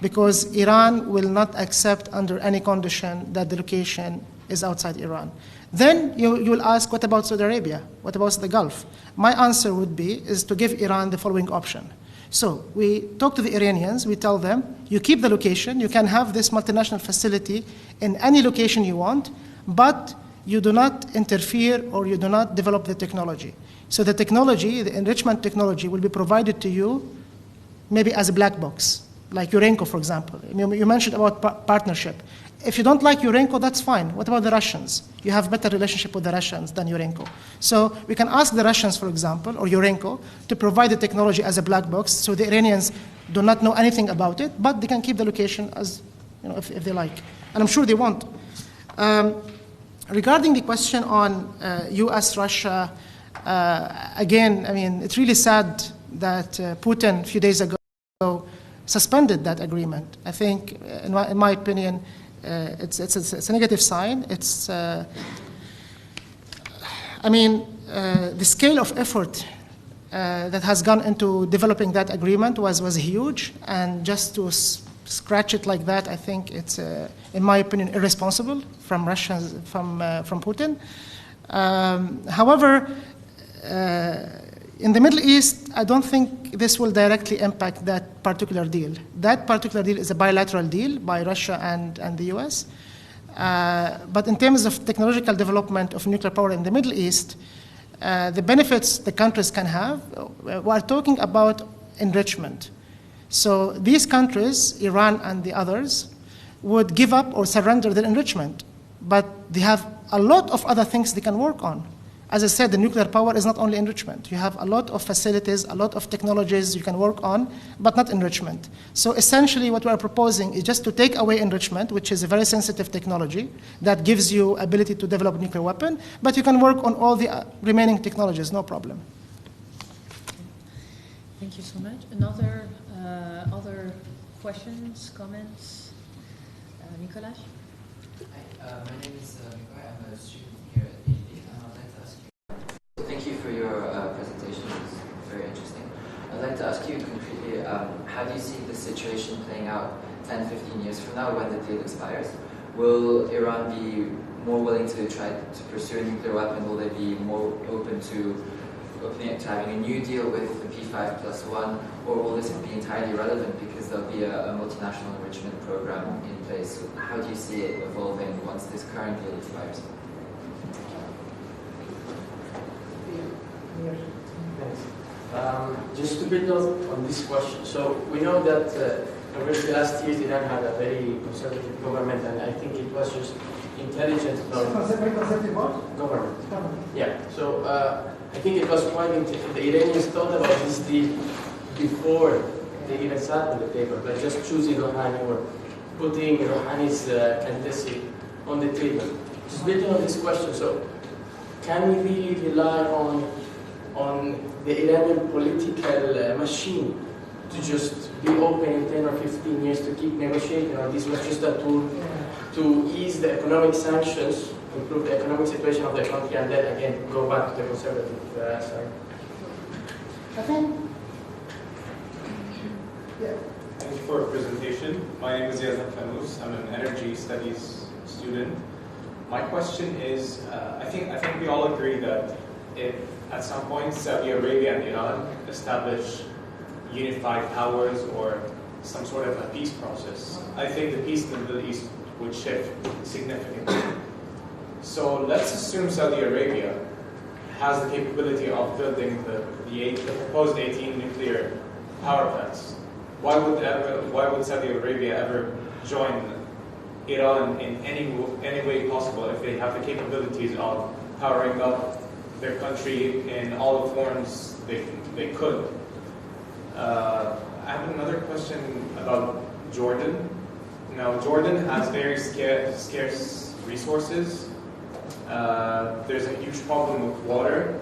because Iran will not accept under any condition that the location is outside Iran. Then you will ask, what about Saudi Arabia? What about the Gulf? My answer is to give Iran the following option. So we talk to the Iranians, we tell them, you keep the location, you can have this multinational facility in any location you want, but you do not interfere or you do not develop the technology. So the technology, the enrichment technology, will be provided to you maybe as a black box, like Urenco, for example. You mentioned about partnership. If you don't like Urenco, that's fine. What about the Russians? You have better relationship with the Russians than Urenco. So we can ask the Russians, for example, or Urenco, to provide the technology as a black box, so the Iranians do not know anything about it, but they can keep the location as, if they like. And I'm sure they want. Regarding the question on U.S., Russia, again, I mean, it's really sad that Putin, a few days ago, suspended that agreement. I think, in my opinion, it's a negative sign. It's, the scale of effort that has gone into developing that agreement was huge, and just to scratch it like that, I think it's, in my opinion, irresponsible from Russians, from Putin. However, in the Middle East, I don't think this will directly impact that particular deal. That particular deal is a bilateral deal by Russia and the US. But in terms of technological development of nuclear power in the Middle East, the benefits the countries can have, we're talking about enrichment. So these countries, Iran and the others, would give up or surrender their enrichment. But they have a lot of other things they can work on. As I said, the nuclear power is not only enrichment. You have a lot of facilities, a lot of technologies you can work on, but not enrichment. So essentially what we are proposing is just to take away enrichment, which is a very sensitive technology that gives you ability to develop a nuclear weapon, but you can work on all the remaining technologies, no problem. Thank you so much. Another other questions, comments? Nicolas? Hi, my name is Nicolas. I'm a student here at the Hindawi, and I'd like to ask you. Thank you for your presentation. It was very interesting. I'd like to ask you concretely, how do you see the situation playing out 10, 15 years from now when the deal expires? Will Iran be more willing to try to pursue a nuclear weapon? Will they be more open to having a new deal with the P5+1, or will this be entirely irrelevant because there'll be a multinational enrichment program in place? How do you see it evolving once this current deal expires? Thanks. Just to build on this question, so we know that over the last years Iran had a very conservative government, and I think it was just intelligent about Conservative what? government. Yeah, so I think it was quite the Iranians thought about this deal before they even sat on the table, but just choosing Rouhani or putting Rouhani's candidacy on the table. Just building on this question, so can we really rely on the Iranian political machine to just be open in 10 or 15 years to keep negotiating, or this was just a tool to ease the economic sanctions, improve the economic situation of the country, and then again go back to the conservative side? I think, yeah. Thank you for your presentation. My name is Issam. I'm an energy studies student. My question is, I think we all agree that if at some point Saudi Arabia and Iran establish unified powers or some sort of a peace process, I think the peace in the Middle East would shift significantly. So let's assume Saudi Arabia has the capability of building the proposed 18 nuclear power plants. Why would Saudi Arabia ever join Iran in any way possible if they have the capabilities of powering up their country in all the forms they could? I have another question about Jordan. Now, Jordan has very scarce resources. There's a huge problem with water,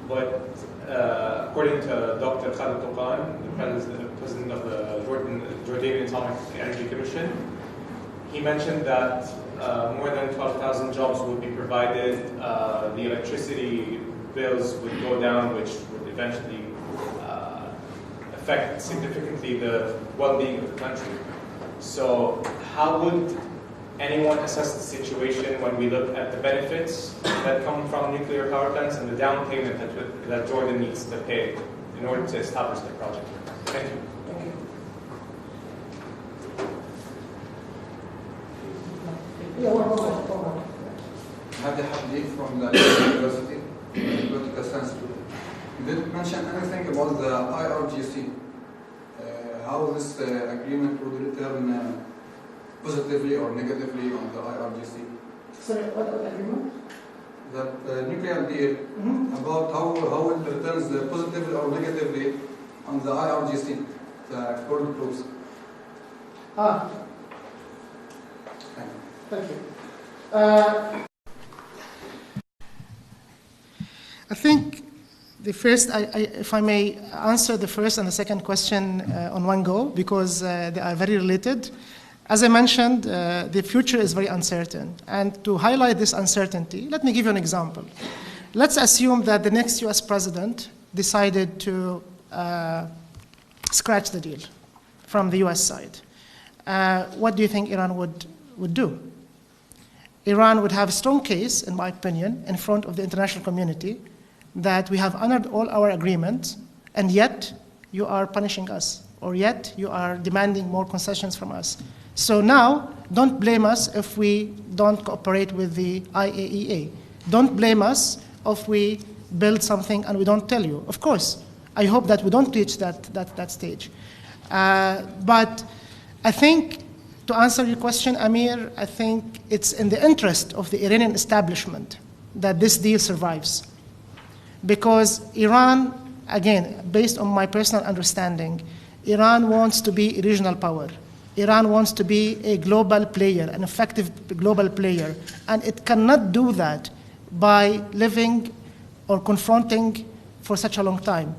but according to Dr. Khalid Touqan, the president of the Jordanian Atomic Energy Commission, he mentioned that more than 12,000 jobs would be provided, the electricity bills would go down, which would eventually affect significantly the well-being of the country. So how would anyone assess the situation when we look at the benefits that come from nuclear power plants and the down payment that Jordan needs to pay in order to establish the project? Thank you. Thank you. Yeah, one. Hadi Habib from the University, Political Science student. You didn't mention anything about the IRGC. How this agreement would return positively or negatively on the IRGC? Sorry, what agreement? That nuclear deal, about how it returns positively or negatively on the IRGC, the Kurd groups. Thank you. I think the first, if I may answer the first and the second question on one go, because they are very related. As I mentioned, the future is very uncertain. And to highlight this uncertainty, let me give you an example. Let's assume that the next US president decided to scratch the deal from the US side. What do you think Iran would do? Iran would have a strong case, in my opinion, in front of the international community that we have honored all our agreements, and yet you are punishing us, or yet you are demanding more concessions from us. So now, don't blame us if we don't cooperate with the IAEA. Don't blame us if we build something and we don't tell you. Of course, I hope that we don't reach that stage. But I think, to answer your question, Amir, I think it's in the interest of the Iranian establishment that this deal survives. Because Iran, again, based on my personal understanding, Iran wants to be a regional power. Iran wants to be a global player, an effective global player. And it cannot do that by living or confronting for such a long time.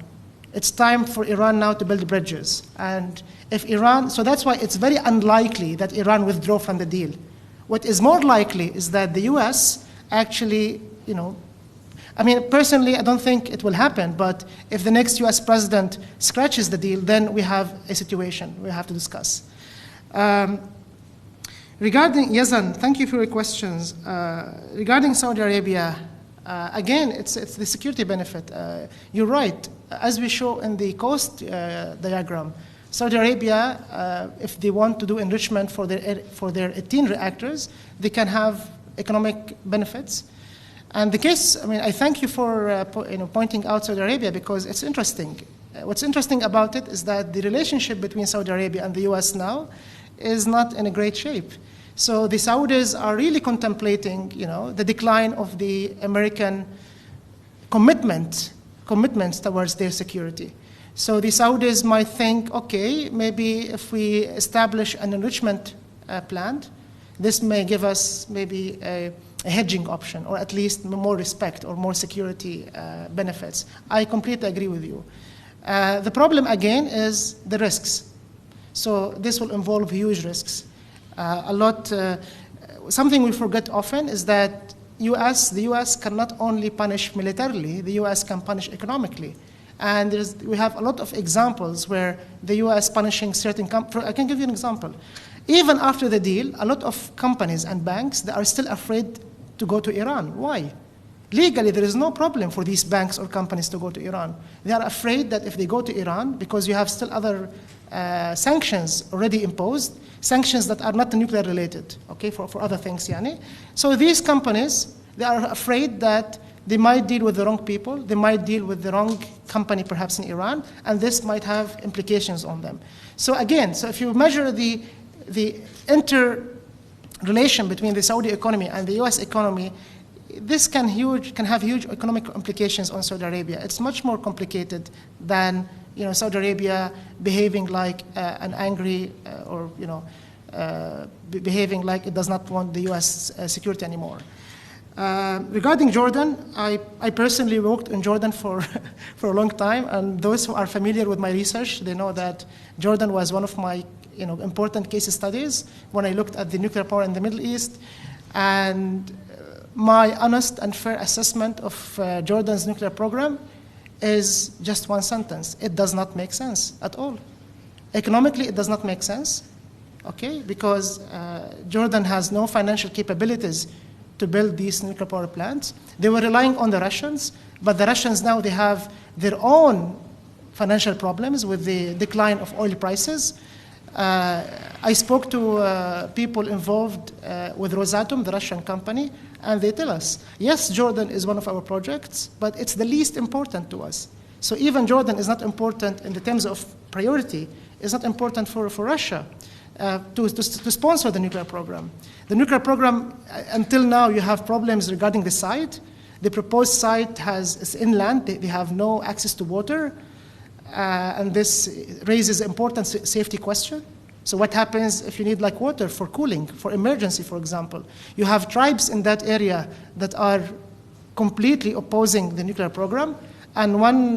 It's time for Iran now to build bridges. And if Iran, so that's why it's very unlikely that Iran withdraw from the deal. What is more likely is that the US actually, I mean, personally, I don't think it will happen, but if the next US president scratches the deal, then we have a situation we have to discuss. Regarding Yazan, thank you for your questions. Regarding Saudi Arabia, again, it's the security benefit. You're right. As we show in the cost diagram, Saudi Arabia, if they want to do enrichment for their 18 reactors, they can have economic benefits. And the case, I mean, I thank you for pointing out Saudi Arabia because it's interesting. What's interesting about it is that the relationship between Saudi Arabia and the US now is not in a great shape. So the Saudis are really contemplating, the decline of the American commitments towards their security. So the Saudis might think, okay, maybe if we establish an enrichment plant, this may give us maybe a hedging option, or at least more respect or more security benefits. I completely agree with you. The problem, again, is the risks. So this will involve huge risks. Something we forget often is that the US cannot only punish militarily, the US can punish economically. And we have a lot of examples where the US punishing certain companies. I can give you an example. Even after the deal, a lot of companies and banks, they are still afraid to go to Iran. Why? Legally, there is no problem for these banks or companies to go to Iran. They are afraid that if they go to Iran, because you have still other sanctions already imposed, sanctions that are not nuclear related, okay, for other things, yani. So these companies, they are afraid that they might deal with the wrong people, they might deal with the wrong company perhaps in Iran, and this might have implications on them. So again, if you measure the interrelation between the Saudi economy and the US economy, this can have huge economic implications on Saudi Arabia. It's much more complicated than Saudi Arabia behaving like an angry behaving like it does not want the US security anymore. Regarding Jordan, I personally worked in Jordan for a long time, and those who are familiar with my research, they know that Jordan was one of my important case studies when I looked at the nuclear power in the Middle East. And my honest and fair assessment of Jordan's nuclear program is just one sentence. It does not make sense at all. Economically, it does not make sense, okay, because Jordan has no financial capabilities to build these nuclear power plants. They were relying on the Russians, but the Russians now, they have their own financial problems with the decline of oil prices. I spoke to people involved with Rosatom, the Russian company, and they tell us, yes, Jordan is one of our projects, but it's the least important to us. So even Jordan is not important in the terms of priority. It's not important for Russia to sponsor the nuclear program. The nuclear program, until now, you have problems regarding the site. The proposed site is inland. They have no access to water. And this raises an important safety question. So what happens if you need water for cooling, for emergency, for example? You have tribes in that area that are completely opposing the nuclear program. And one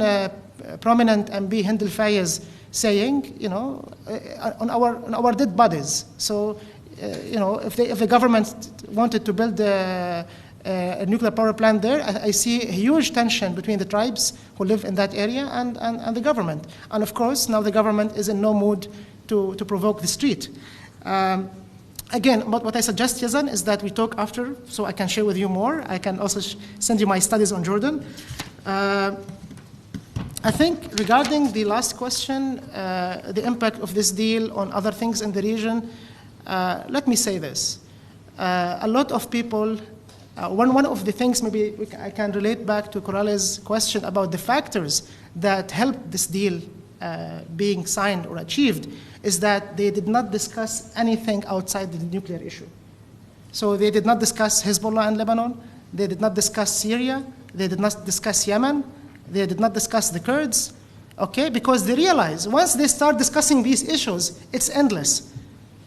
prominent MB, Hindawi, saying, on our dead bodies. So, if the government wanted to build a nuclear power plant there, I see a huge tension between the tribes who live in that area and the government. And of course, now the government is in no mood to provoke the street. Again, what I suggest, Yazan, is that we talk after, so I can share with you more. I can also send you my studies on Jordan. I think regarding the last question, the impact of this deal on other things in the region, let me say this. A lot of people, one of the things maybe I can relate back to Coralie's question about the factors that helped this deal being signed or achieved is that they did not discuss anything outside the nuclear issue. So they did not discuss Hezbollah in Lebanon, they did not discuss Syria, they did not discuss Yemen, they did not discuss the Kurds, okay? Because they realize once they start discussing these issues, it's endless.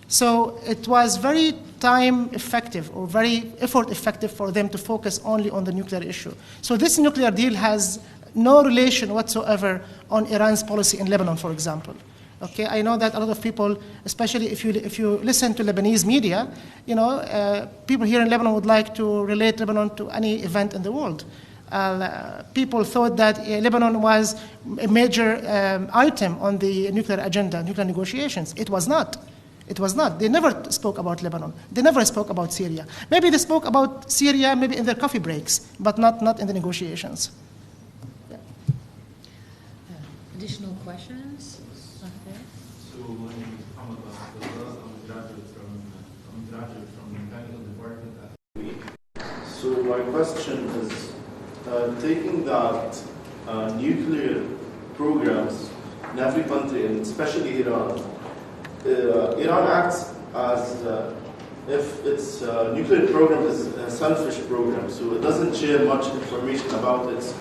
So it was very time effective or very effort effective for them to focus only on the nuclear issue. So this nuclear deal has no relation whatsoever on Iran's policy in Lebanon, for example. Okay, I know that a lot of people, especially if you listen to Lebanese media, people here in Lebanon would like to relate Lebanon to any event in the world. People thought that Lebanon was a major item on the nuclear agenda, nuclear negotiations. It was not. It was not. They never spoke about Lebanon. They never spoke about Syria. Maybe they spoke about Syria maybe in their coffee breaks, but not in the negotiations. Yeah. Additional questions? Okay. So my name is Ahmad. I'm a graduate from mechanical department at Hindawi. So my question is, taking that nuclear programs in every country, and especially Iran, Iran acts as if its nuclear program is a selfish program, so it doesn't share much information about its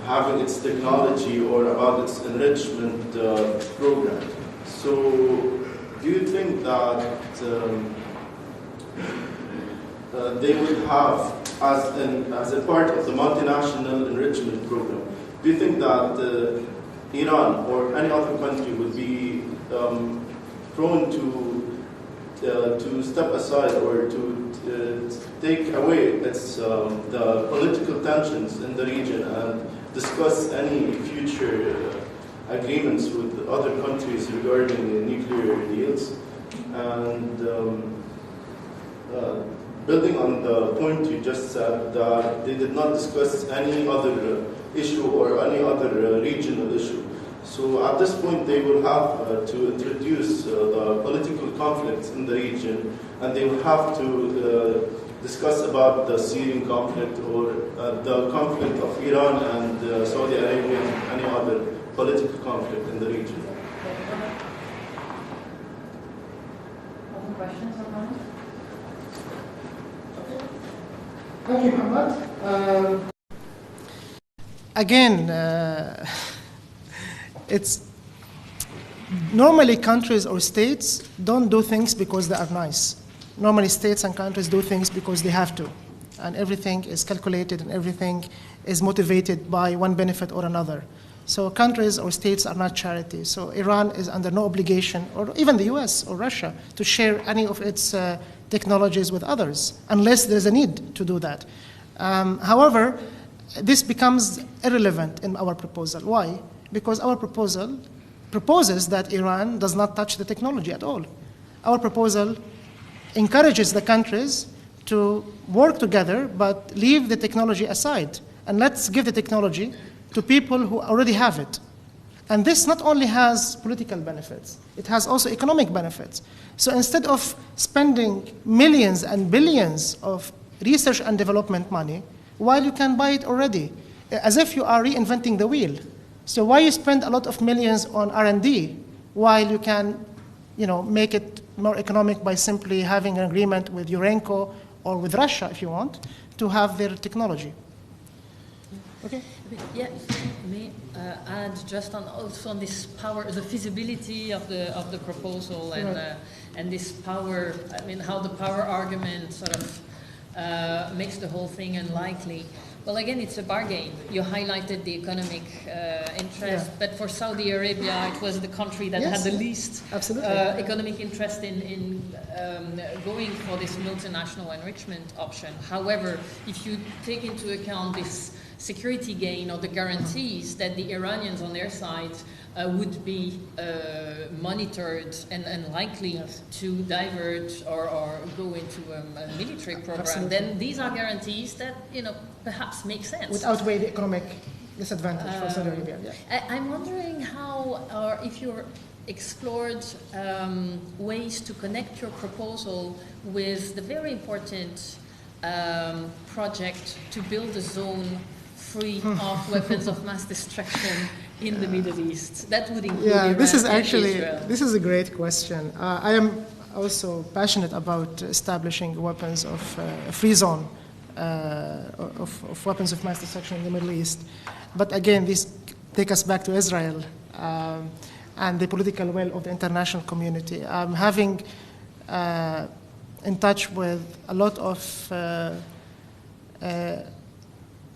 having its technology or about its enrichment program. So, do you think that they would have, as a part of the multinational enrichment program, do you think that Iran or any other country would be prone to step aside or to take away its the political tensions in the region and discuss any future agreements with other countries regarding nuclear deals? And building on the point you just said, that they did not discuss any other issue or any other regional issue. So at this point, they will have to introduce the political conflicts in the region, and they will have to discuss about the Syrian conflict or the conflict of Iran and Saudi Arabia and any other political conflict in the region. Other questions on that? Thank you, Ahmad. Again, it's normally countries or states don't do things because they are nice. Normally states and countries do things because they have to. And everything is calculated and everything is motivated by one benefit or another. So countries or states are not charities. So Iran is under no obligation, or even the US or Russia, to share any of its technologies with others, unless there's a need to do that. However, this becomes irrelevant in our proposal. Why? Because our proposal proposes that Iran does not touch the technology at all. Our proposal encourages the countries to work together, but leave the technology aside. And let's give the technology to people who already have it. And this not only has political benefits, it has also economic benefits. So instead of spending millions and billions of research and development money, while you can buy it already, as if you are reinventing the wheel. So why you spend a lot of millions on R&D while you can, make it more economic by simply having an agreement with Urenco or with Russia, if you want, to have their technology? Okay. Yeah, may add just also on this power, the feasibility of the proposal, and this power. I mean, how the power argument sort of makes the whole thing unlikely. Well, again, it's a bargain. You highlighted the economic interest, but for Saudi Arabia, it was the country that had the least economic interest in going for this multinational enrichment option. However, if you take into account this security gain or the guarantees that the Iranians on their side would be monitored and likely to divert or go into a military program, then these are guarantees that perhaps make sense. Would outweigh the economic disadvantage for Saudi Arabia. Yeah. I'm wondering how, or if you're explored ways to connect your proposal with the very important project to build a zone free of weapons of mass destruction in the Middle East. That would include Iran this is and actually Israel. This is a great question. I am also passionate about establishing weapons of free zone of weapons of mass destruction in the Middle East. But again, this take us back to Israel and the political will of the international community. I'm having in touch with a lot of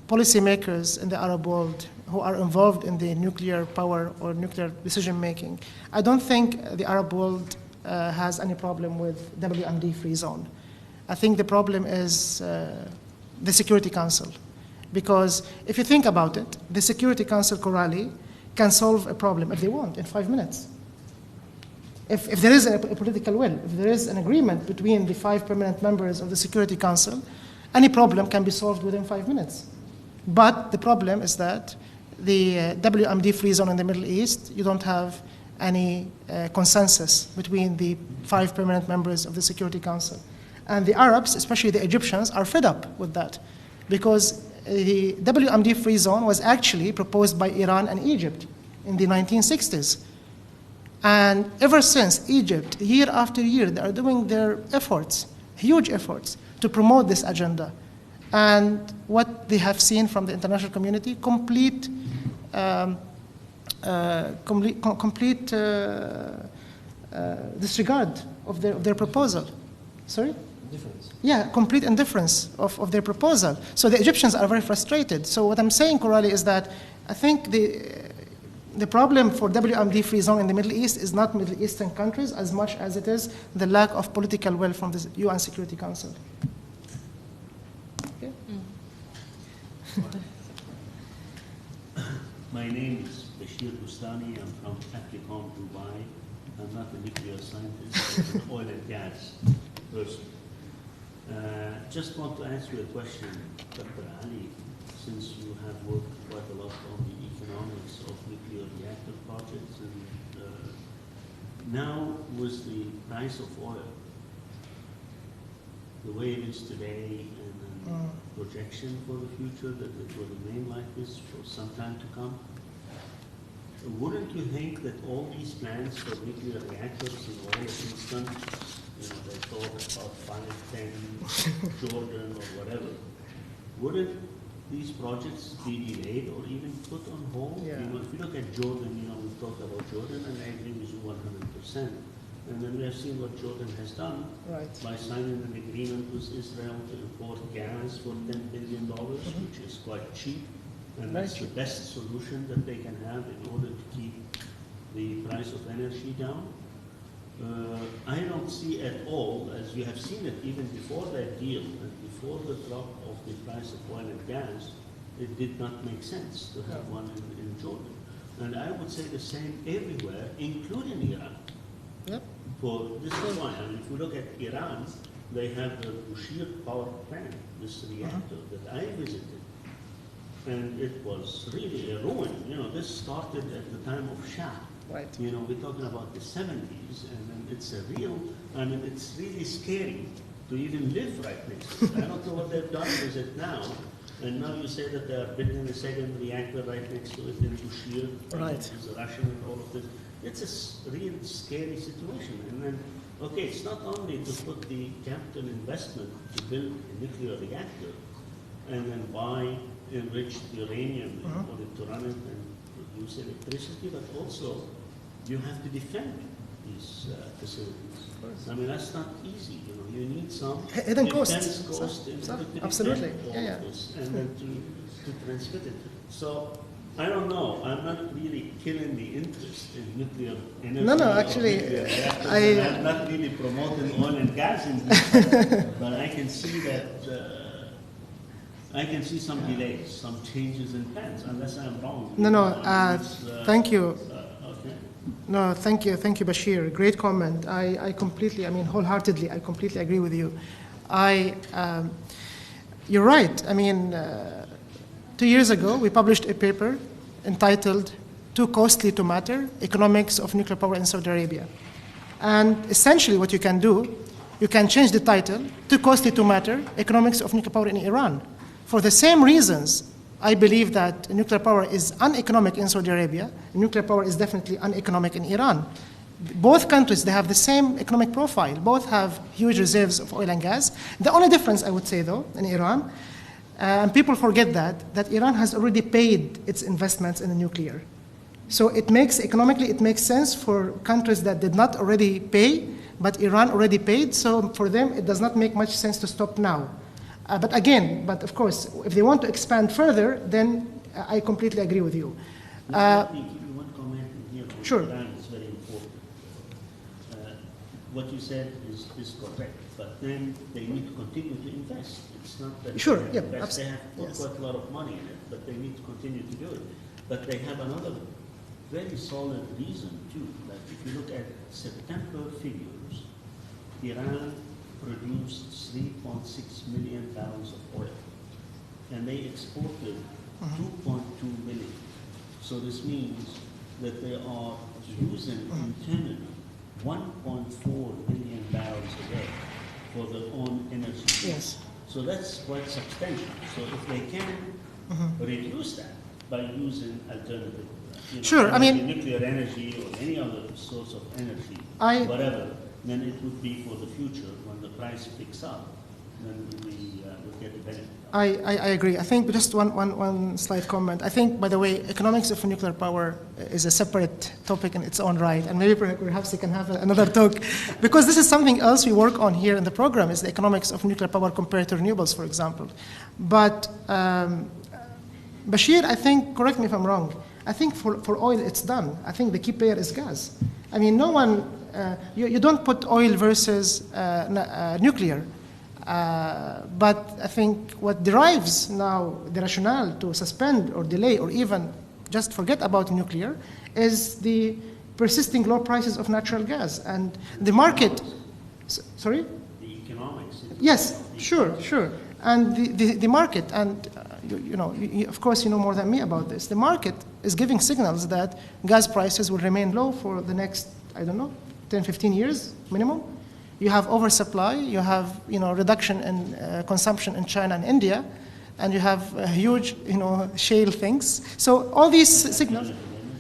policymakers in the Arab world who are involved in the nuclear power or nuclear decision making. I don't think the Arab world has any problem with WMD free zone. I think the problem is the Security Council. Because if you think about it, the Security Council, Coralie, can solve a problem if they want in 5 minutes. If there is a political will, if there is an agreement between the 5 permanent members of the Security Council, any problem can be solved within 5 minutes. But the problem is that the WMD free zone in the Middle East, you don't have any consensus between the 5 permanent members of the Security Council. And the Arabs, especially the Egyptians, are fed up with that because the WMD-free zone was actually proposed by Iran and Egypt in the 1960s. And ever since, Egypt, year after year, they are doing their efforts, huge efforts, to promote this agenda. And what they have seen from the international community, complete disregard of their proposal. Sorry? Difference. Yeah, complete indifference of their proposal. So the Egyptians are very frustrated. So what I'm saying, Coralie, is that I think the problem for WMD-free zone in the Middle East is not Middle Eastern countries as much as it is the lack of political will from the UN Security Council. Okay? My name is Bashir Bustani. I'm from Africom, Dubai. I'm not a nuclear scientist, I'm an oil and gas person. Just want to ask you a question, Dr. Ali, since you have worked quite a lot on the economics of nuclear reactor projects, and now with the price of oil, the way it is today, and projection for the future that it will remain like this for some time to come, wouldn't you think that all these plans for nuclear reactors in all of these countries, you know, they talk about 5, 10, Jordan or whatever, wouldn't these projects be delayed or even put on hold? Yeah. You know, if you look at Jordan, you know, we've talked about Jordan, and I agree with you 100%. And then we have seen what Jordan has done by signing an agreement with Israel to import gas for $10 billion, which is quite cheap. And that's the best solution that they can have in order to keep the price of energy down. I don't see at all, as you have seen it even before that deal and before the drop of the price of oil and gas, it did not make sense to have one in Jordan. And I would say the same everywhere, including Iran. Yep. For this is why, I mean, if we look at Iran, they have the Bushehr power plant, this reactor that I visited. And it was really a ruin. You know, this started at the time of Shah. Right. You know, we're talking about the 70s, and then it's a real, I mean, it's really scary to even live right next to it. I don't know what they've done with it now. And now you say that they are building a second reactor right next to it in Bushehr. Right. It's Russian and all of this. It's a real scary situation. And then, okay, it's not only to put the capital investment to build a nuclear reactor and then buy enriched uranium in order to run it and produce electricity, but also you have to defend these facilities. I mean, that's not easy. You know, you need some hidden costs. Absolutely. Yeah. And then to transmit it. So I don't know. I'm not really killing the interest in nuclear energy. No, actually, I'm not really promoting oil and gas in this, but I can see that. I can see some delays, some changes in plans, unless I'm wrong. Thank you. Okay. No, thank you, Bashir. Great comment. I completely, I mean, wholeheartedly, I completely agree with you. You're right. I mean, 2 years ago, we published a paper entitled "Too Costly to Matter: Economics of Nuclear Power in Saudi Arabia." And essentially, what you can do, you can change the title "Too Costly to Matter: Economics of Nuclear Power in Iran." For the same reasons, I believe that nuclear power is uneconomic in Saudi Arabia. Nuclear power is definitely uneconomic in Iran. Both countries, they have the same economic profile. Both have huge reserves of oil and gas. The only difference, I would say, though, in Iran, and people forget that Iran has already paid its investments in the nuclear. So it makes, economically, it makes sense for countries that did not already pay, but Iran already paid. So for them, it does not make much sense to stop now. But of course, if they want to expand further, then I completely agree with you. Let me give you one comment here. Sure. Iran is very important. What you said is correct, but then they need to continue to invest. It's not that sure, they have yeah, invest. They have put quite a lot of money in it, but they need to continue to do it. But they have another very solid reason too. Like if you look at September figures, Iran produced 3.6 million barrels of oil, and they exported 2.2 million. So this means that they are using internally 1.4 million barrels a day. for their own energy. Yes. So that's quite substantial. So if they can reduce that by using alternative, sure, I mean, nuclear energy or any other source of energy, whatever, then it would be for the future when the price picks up, then we would get the benefit. I agree. I think just one slight comment. I think, by the way, economics of nuclear power is a separate topic in its own right, and maybe perhaps we can have another talk, because this is something else we work on here in the program, is the economics of nuclear power compared to renewables, for example. But Bashir, I think, correct me if I'm wrong, I think for oil it's done. I think the key player is gas. I mean, no one, you don't put oil versus nuclear. But I think what drives now the rationale to suspend or delay or even just forget about nuclear is the persisting low prices of natural gas and the market. Sorry? The economics. Yes, sure. And the market, and of course you know more than me about this, the market is giving signals that gas prices will remain low for the next, 10, 15 years minimum. You have oversupply, you have reduction in consumption in China and India, and you have huge shale things. So all these signals,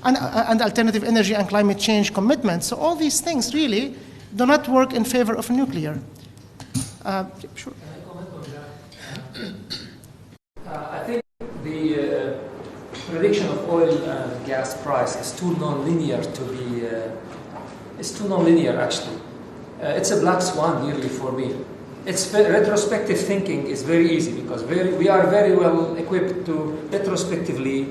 and alternative energy and climate change commitments, so all these things really do not work in favor of nuclear. Sure. Can I comment on that? I think the prediction of oil and gas price is too non-linear to be. It's too non-linear actually. It's a black swan nearly for me. It's retrospective thinking is very easy because we are very well equipped to retrospectively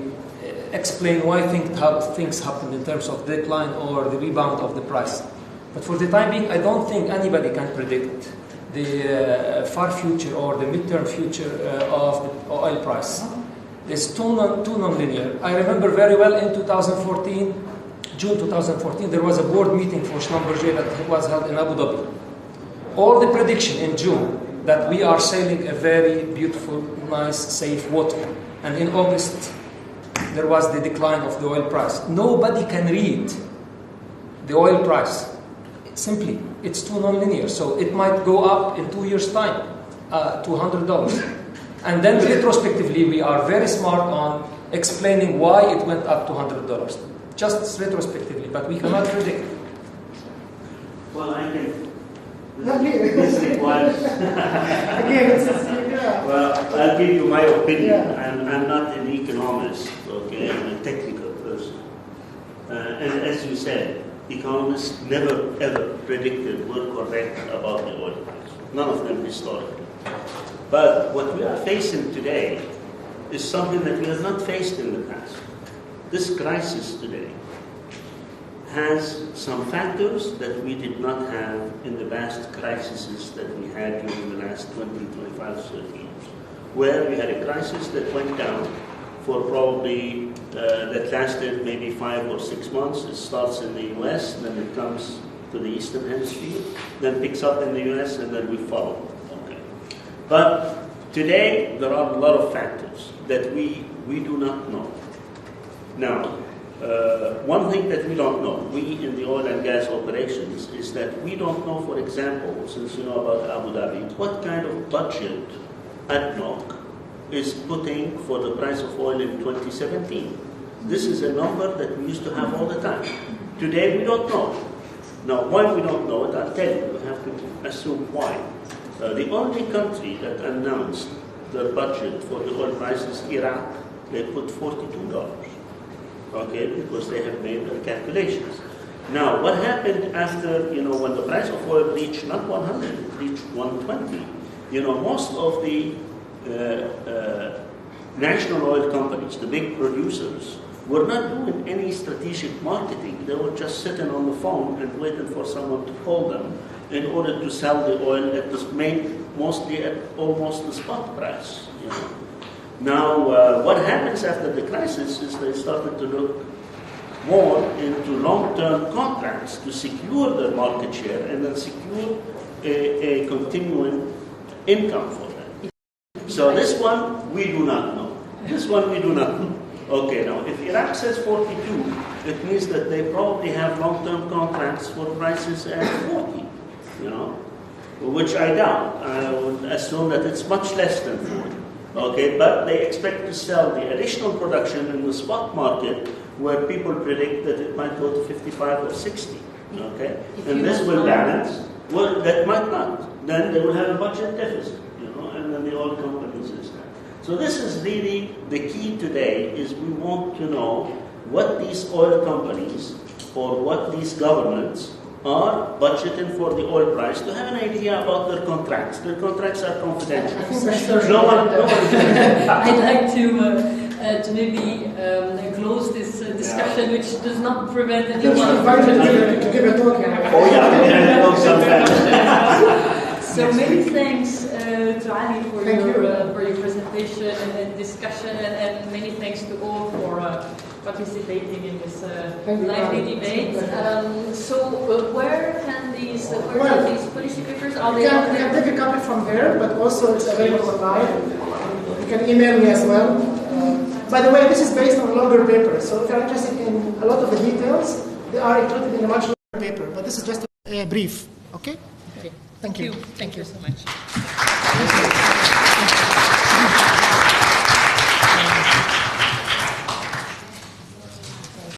explain why things happened in terms of decline or the rebound of the price. But for the time being, I don't think anybody can predict the far future or the midterm future of the oil price. It's too non-linear. I remember very well in June 2014, there was a board meeting for Schlumberger that was held in Abu Dhabi. All the prediction in June that we are sailing a very beautiful, nice, safe water. And in August, there was the decline of the oil price. Nobody can read the oil price. Simply, it's too non-linear. So it might go up in 2 years' time to $100. And then retrospectively, we are very smart on explaining why it went up to $100. Just retrospectively, but we cannot predict. Well, I can. This requires. Well, I'll give you my opinion. Yeah. I'm not an economist, okay? I'm a technical person. And as you said, economists never ever predicted were correct about the oil price. None of them historically. But what we are facing today is something that we have not faced in the past. This crisis today has some factors that we did not have in the past crises that we had during the last 20, 25, 30 years, where we had a crisis that went down for probably, that lasted maybe 5 or 6 months. It starts in the US, then it comes to the Eastern Hemisphere, then picks up in the US, and then we follow. Okay. But today, there are a lot of factors that we do not know. Now, one thing that we don't know, we in the oil and gas operations, is that we don't know, for example, since you know about Abu Dhabi, what kind of budget ADNOC is putting for the price of oil in 2017. This is a number that we used to have all the time. Today we don't know. Now, why we don't know it, I'll tell you, we have to assume why. The only country that announced their budget for the oil price is Iraq. They put $42. Okay, because they have made their calculations. Now, what happened after, when the price of oil reached not 100, it reached 120, most of the national oil companies, the big producers, were not doing any strategic marketing. They were just sitting on the phone and waiting for someone to call them in order to sell the oil at mostly at almost the spot price, Now, what happens after the crisis is they started to look more into long-term contracts to secure their market share and then secure a continuing income for them. So this one, we do not know. This one, we do not know. Okay, now, if Iraq says 42, it means that they probably have long-term contracts for prices at 40, which I doubt. I would assume that it's much less than 40. Okay, but they expect to sell the additional production in the spot market, where people predict that it might go to 55 or 60. Okay, and this will balance. Well, that might not. Then they will have a budget deficit, and then the oil companies is that. So this is really the key today. Is we want to know what these oil companies or what these governments are budgeting for the oil price, to have an idea about their contracts. Their contracts are confidential. No one. I'd like to maybe close this discussion, which does not prevent anyone to give a talk. Oh yeah, sometimes. So many thanks to Ali for your presentation and discussion, and many thanks to all for participating in this lively debate. Where can these policy papers? Are they? You can take a copy from there, but also it's available online. You can email me as well. By the way, this is based on longer papers, so if you're interested in a lot of the details, they are included in a much longer paper. But this is just a brief. Okay. Okay. Thank you. Thank you so much.